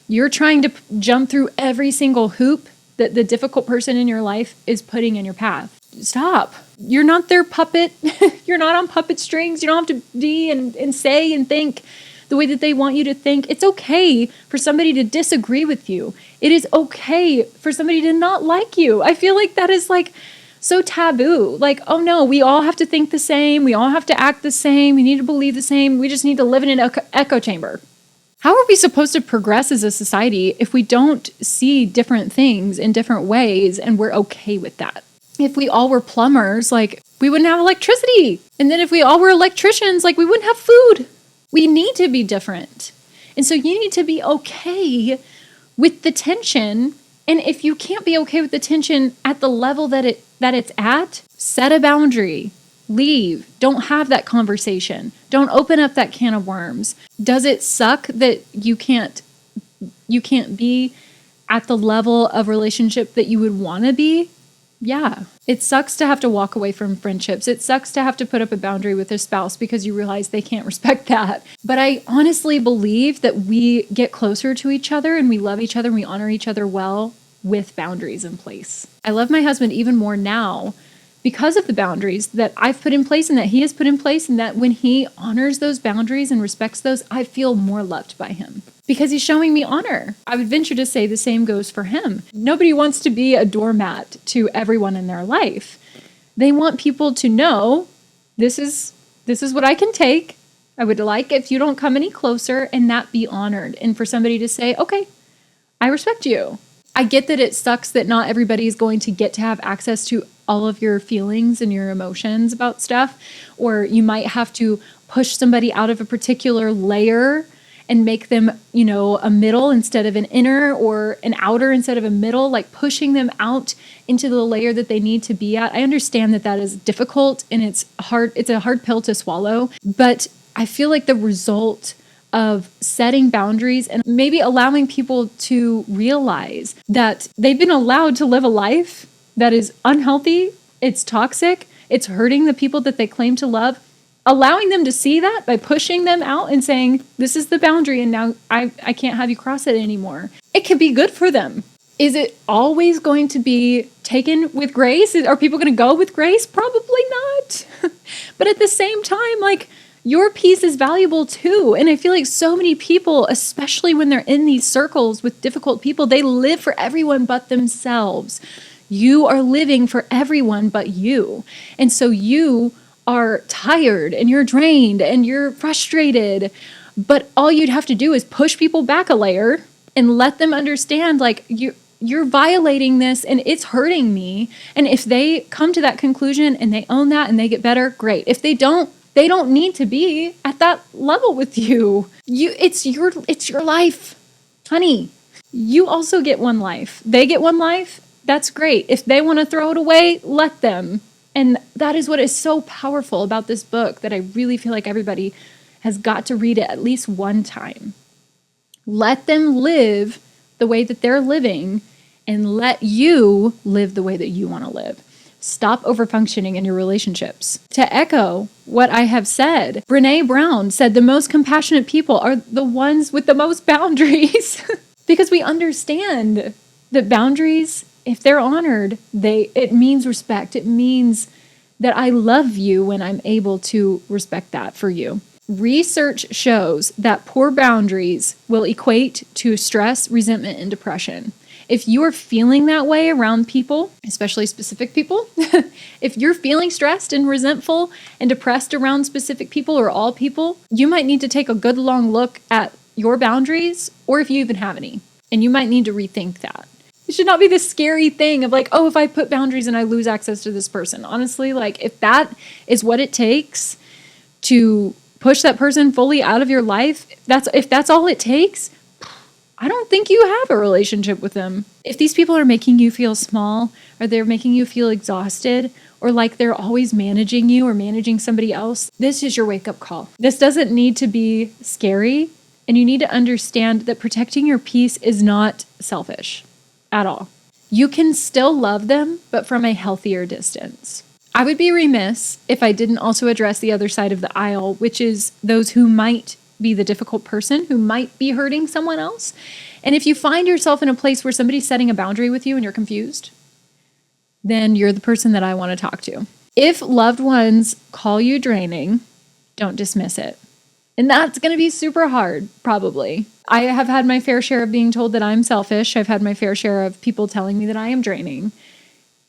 You're trying to jump through every single hoop that the difficult person in your life is putting in your path. Stop. You're not their puppet. You're not on puppet strings. You don't have to be and say and think the way that they want you to think. It's okay for somebody to disagree with you. It is okay for somebody to not like you. I feel like that is like so taboo. Like, oh no, we all have to think the same. We all have to act the same. We need to believe the same. We just need to live in an echo chamber. How are we supposed to progress as a society if we don't see different things in different ways and we're okay with that? If we all were plumbers, like, we wouldn't have electricity. And then if we all were electricians, like, we wouldn't have food. We need to be different. And so you need to be okay with the tension. And if you can't be okay with the tension at the level that it's at, set a boundary. Leave. Don't have that conversation. Don't open up that can of worms. Does it suck that you can't be at the level of relationship that you would want to be? Yeah. It sucks to have to walk away from friendships. It sucks to have to put up a boundary with a spouse because you realize they can't respect that. But I honestly believe that we get closer to each other and we love each other and we honor each other well with boundaries in place. I love my husband even more now because of the boundaries that I've put in place and that he has put in place, and that when he honors those boundaries and respects those, I feel more loved by him because he's showing me honor. I would venture to say the same goes for him. Nobody wants to be a doormat to everyone in their life. They want people to know this is what I can take. I would like if you don't come any closer, and that be honored. And for somebody to say, okay, I respect you. I get that it sucks that not everybody is going to get to have access to all of your feelings and your emotions about stuff, or you might have to push somebody out of a particular layer and make them, a middle instead of an inner, or an outer instead of a middle, like pushing them out into the layer that they need to be at. I understand that that is difficult and it's hard. It's a hard pill to swallow, but I feel like the result of setting boundaries and maybe allowing people to realize that they've been allowed to live a life that is unhealthy, it's toxic, it's hurting the people that they claim to love, allowing them to see that by pushing them out and saying, this is the boundary and now I can't have you cross it anymore. It can be good for them. Is it always going to be taken with grace? Are people going to go with grace? Probably not. But at the same time, like, your peace is valuable too. And I feel like so many people, especially when they're in these circles with difficult people, they live for everyone but themselves. You are living for everyone but you. And so you are tired and you're drained and you're frustrated. But all you'd have to do is push people back a layer and let them understand, like, you're violating this and it's hurting me. And if they come to that conclusion and they own that and they get better, great. If they don't need to be at that level with you. It's your life, honey. You also get one life. They get one life. That's great. If they want to throw it away, let them. And that is what is so powerful about this book, that I really feel like everybody has got to read it at least one time. Let them live the way that they're living and let you live the way that you want to live. Stop overfunctioning in your relationships. To echo what I have said, Brené Brown said the most compassionate people are the ones with the most boundaries. Because we understand that boundaries, if they're honored, it means respect. It means that I love you when I'm able to respect that for you. Research shows that poor boundaries will equate to stress, resentment, and depression. If you are feeling that way around people, especially specific people, if you're feeling stressed and resentful and depressed around specific people or all people, you might need to take a good long look at your boundaries, or if you even have any, and you might need to rethink that. It should not be this scary thing of like, oh, if I put boundaries and I lose access to this person. Honestly, like, if that is what it takes to push that person fully out of your life, if that's all it takes, I don't think you have a relationship with them. If these people are making you feel small, or they're making you feel exhausted, or like they're always managing you or managing somebody else, this is your wake-up call. This doesn't need to be scary, and you need to understand that protecting your peace is not selfish at all. You can still love them, but from a healthier distance. I would be remiss if I didn't also address the other side of the aisle, which is those who might be the difficult person, who might be hurting someone else. And if you find yourself in a place where somebody's setting a boundary with you and you're confused, then you're the person that I want to talk to. If loved ones call you draining, don't dismiss it. And that's going to be super hard, probably. I have had my fair share of being told that I'm selfish. I've had my fair share of people telling me that I am draining.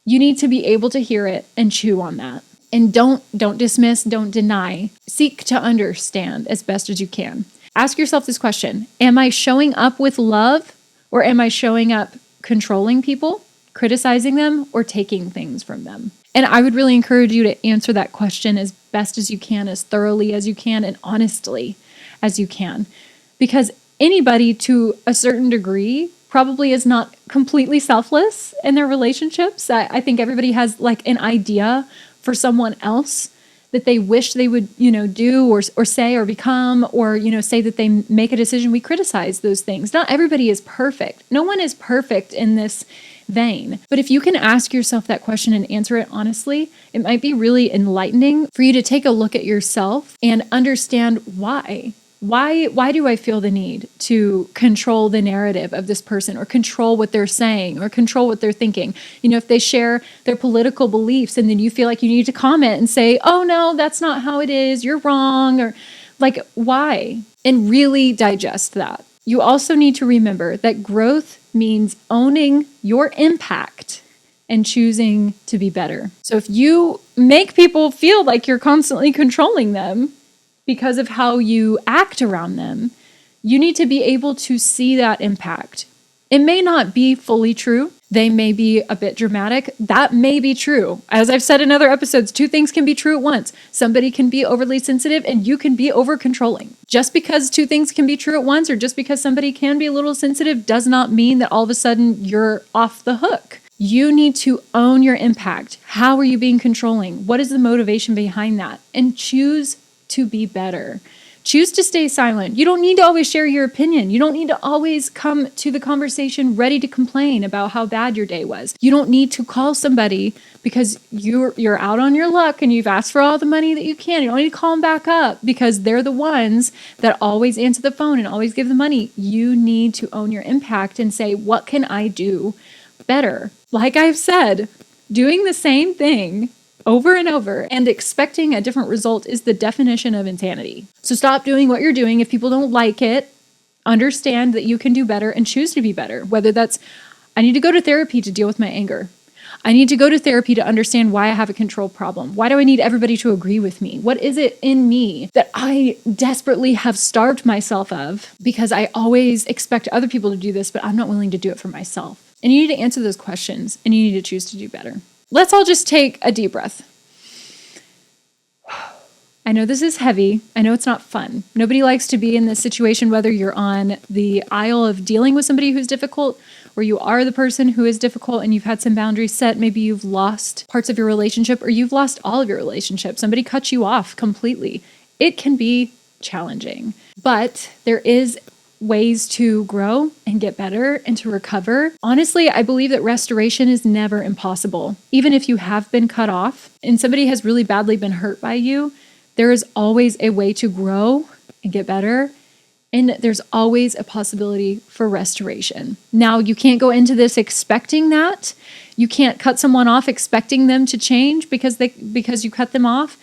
You need to be able to hear it and chew on that. And don't dismiss, don't deny. Seek to understand as best as you can. Ask yourself this question: am I showing up with love, or am I showing up controlling people, criticizing them, or taking things from them? And I would really encourage you to answer that question as best as you can, as thoroughly as you can, and honestly as you can. Because anybody to a certain degree probably is not completely selfless in their relationships. I think everybody has like an idea for someone else that they wish they would, do or say or become, or, say that they make a decision. We criticize those things. Not everybody is perfect. No one is perfect in this vein. But if you can ask yourself that question and answer it honestly, it might be really enlightening for you to take a look at yourself and understand why. Why do I feel the need to control the narrative of this person, or control what they're saying, or control what they're thinking? If they share their political beliefs and then you feel like you need to comment and say, oh no, that's not how it is, you're wrong, or like, why? And really digest that. You also need to remember that growth means owning your impact and choosing to be better. So if you make people feel like you're constantly controlling them because of how you act around them, you need to be able to see that impact. It may not be fully true. They may be a bit dramatic. That may be true. As I've said in other episodes, two things can be true at once. Somebody can be overly sensitive and you can be over controlling. Just because two things can be true at once, or just because somebody can be a little sensitive, does not mean that all of a sudden you're off the hook. You need to own your impact. How are you being controlling? What is the motivation behind that? And choose to be better. Choose to stay silent. You don't need to always share your opinion. You don't need to always come to the conversation ready to complain about how bad your day was. You don't need to call somebody because you're out on your luck and you've asked for all the money that you can. You don't need to call them back up because they're the ones that always answer the phone and always give the money. You need to own your impact and say, what can I do better? Like I've said, doing the same thing over and over and expecting a different result is the definition of insanity. So stop doing what you're doing. If people don't like it, understand that you can do better and choose to be better. Whether that's, I need to go to therapy to deal with my anger. I need to go to therapy to understand why I have a control problem. Why do I need everybody to agree with me? What is it in me that I desperately have starved myself of because I always expect other people to do this, but I'm not willing to do it for myself? And you need to answer those questions and you need to choose to do better. Let's all just take a deep breath. I know this is heavy. I know it's not fun. Nobody likes to be in this situation, whether you're on the aisle of dealing with somebody who's difficult, or you are the person who is difficult and you've had some boundaries set. Maybe you've lost parts of your relationship, or you've lost all of your relationship. Somebody cut you off completely. It can be challenging, but there is ways to grow and get better and to recover. Honestly, I believe that restoration is never impossible. Even if you have been cut off and somebody has really badly been hurt by you, there is always a way to grow and get better. And there's always a possibility for restoration. Now, you can't go into this expecting that. You can't cut someone off expecting them to change because you cut them off.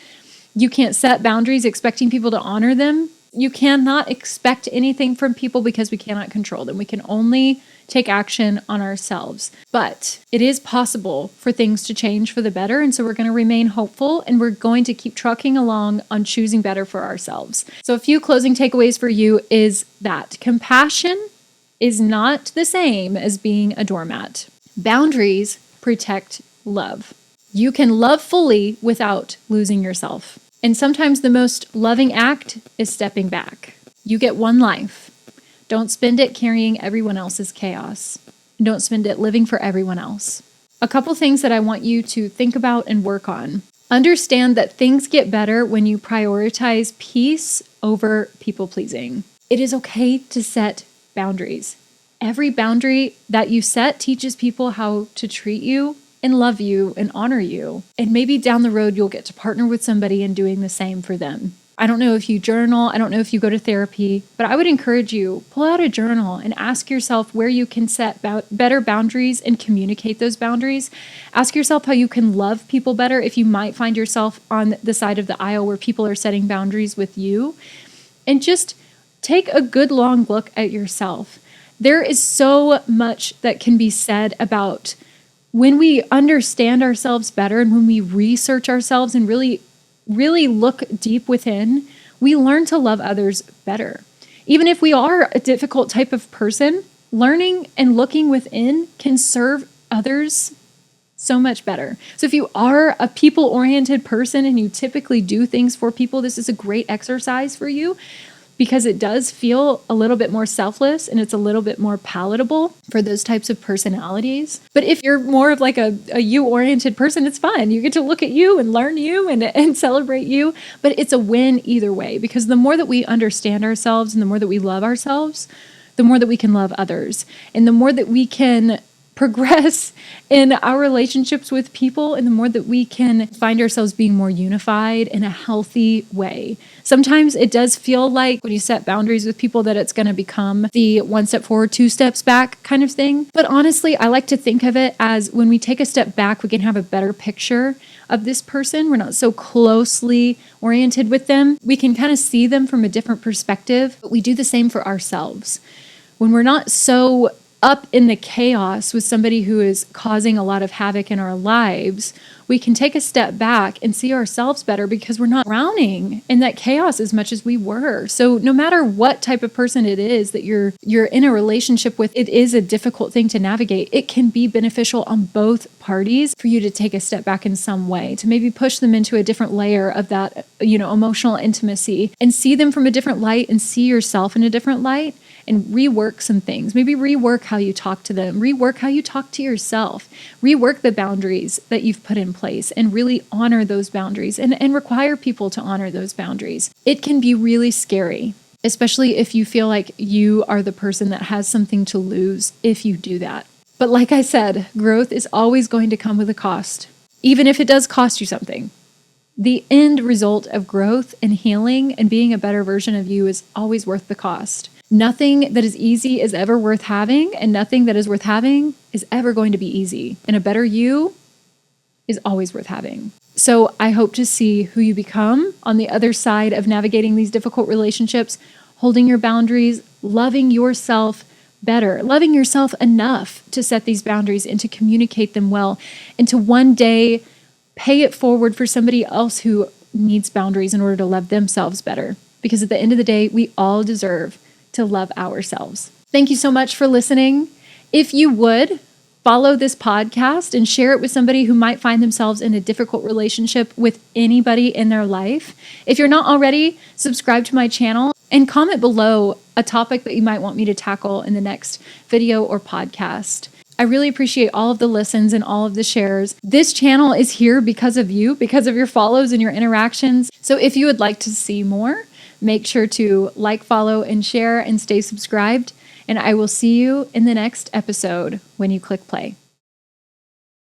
You can't set boundaries expecting people to honor them. You cannot expect anything from people because we cannot control them. We can only take action on ourselves. But it is possible for things to change for the better. And so we're going to remain hopeful and we're going to keep trucking along on choosing better for ourselves. So a few closing takeaways for you is that compassion is not the same as being a doormat. Boundaries protect love. You can love fully without losing yourself. And sometimes the most loving act is stepping back. You get one life. Don't spend it carrying everyone else's chaos. And don't spend it living for everyone else. A couple things that I want you to think about and work on. Understand that things get better when you prioritize peace over people pleasing. It is okay to set boundaries. Every boundary that you set teaches people how to treat you and love you and honor you. And maybe down the road, you'll get to partner with somebody in doing the same for them. I don't know if you journal, I don't know if you go to therapy, but I would encourage you, pull out a journal and ask yourself where you can set better boundaries and communicate those boundaries. Ask yourself how you can love people better if you might find yourself on the side of the aisle where people are setting boundaries with you. And just take a good long look at yourself. There is so much that can be said about when we understand ourselves better and when we research ourselves and really look deep within, we learn to love others better. Even if we are a difficult type of person, learning and looking within can serve others so much better. So if you are a people-oriented person and you typically do things for people, this is a great exercise for you because it does feel a little bit more selfless and it's a little bit more palatable for those types of personalities. But if you're more of like a you-oriented person, it's fine. You get to look at you and learn you and celebrate you. But it's a win either way, because the more that we understand ourselves and the more that we love ourselves, the more that we can love others. And the more that we can progress in our relationships with people, and the more that we can find ourselves being more unified in a healthy way. Sometimes it does feel like when you set boundaries with people that it's going to become the 1 step forward, 2 steps back kind of thing. But honestly, I like to think of it as when we take a step back, we can have a better picture of this person. We're not so closely oriented with them. We can kind of see them from a different perspective, but we do the same for ourselves. When we're not so up in the chaos with somebody who is causing a lot of havoc in our lives, we can take a step back and see ourselves better because we're not drowning in that chaos as much as we were. So no matter what type of person it is that you're in a relationship with, it is a difficult thing to navigate. It can be beneficial on both parties for you to take a step back in some way, to maybe push them into a different layer of that, emotional intimacy and see them from a different light and see yourself in a different light. And rework some things. Maybe rework how you talk to them, rework how you talk to yourself, rework the boundaries that you've put in place and really honor those boundaries and require people to honor those boundaries. It can be really scary, especially if you feel like you are the person that has something to lose if you do that. But like I said, growth is always going to come with a cost, even if it does cost you something. The end result of growth and healing and being a better version of you is always worth the cost. Nothing that is easy is ever worth having, and nothing that is worth having is ever going to be easy. And a better you is always worth having. So I hope to see who you become on the other side of navigating these difficult relationships, holding your boundaries, loving yourself better, loving yourself enough to set these boundaries and to communicate them well, and to one day pay it forward for somebody else who needs boundaries in order to love themselves better. Because at the end of the day, we all deserve to love ourselves. Thank you so much for listening. If you would, follow this podcast and share it with somebody who might find themselves in a difficult relationship with anybody in their life. If you're not already, subscribe to my channel and comment below a topic that you might want me to tackle in the next video or podcast. I really appreciate all of the listens and all of the shares. This channel is here because of you, because of your follows and your interactions. So if you would like to see more, make sure to like, follow, and share and stay subscribed. And I will see you in the next episode when you click play.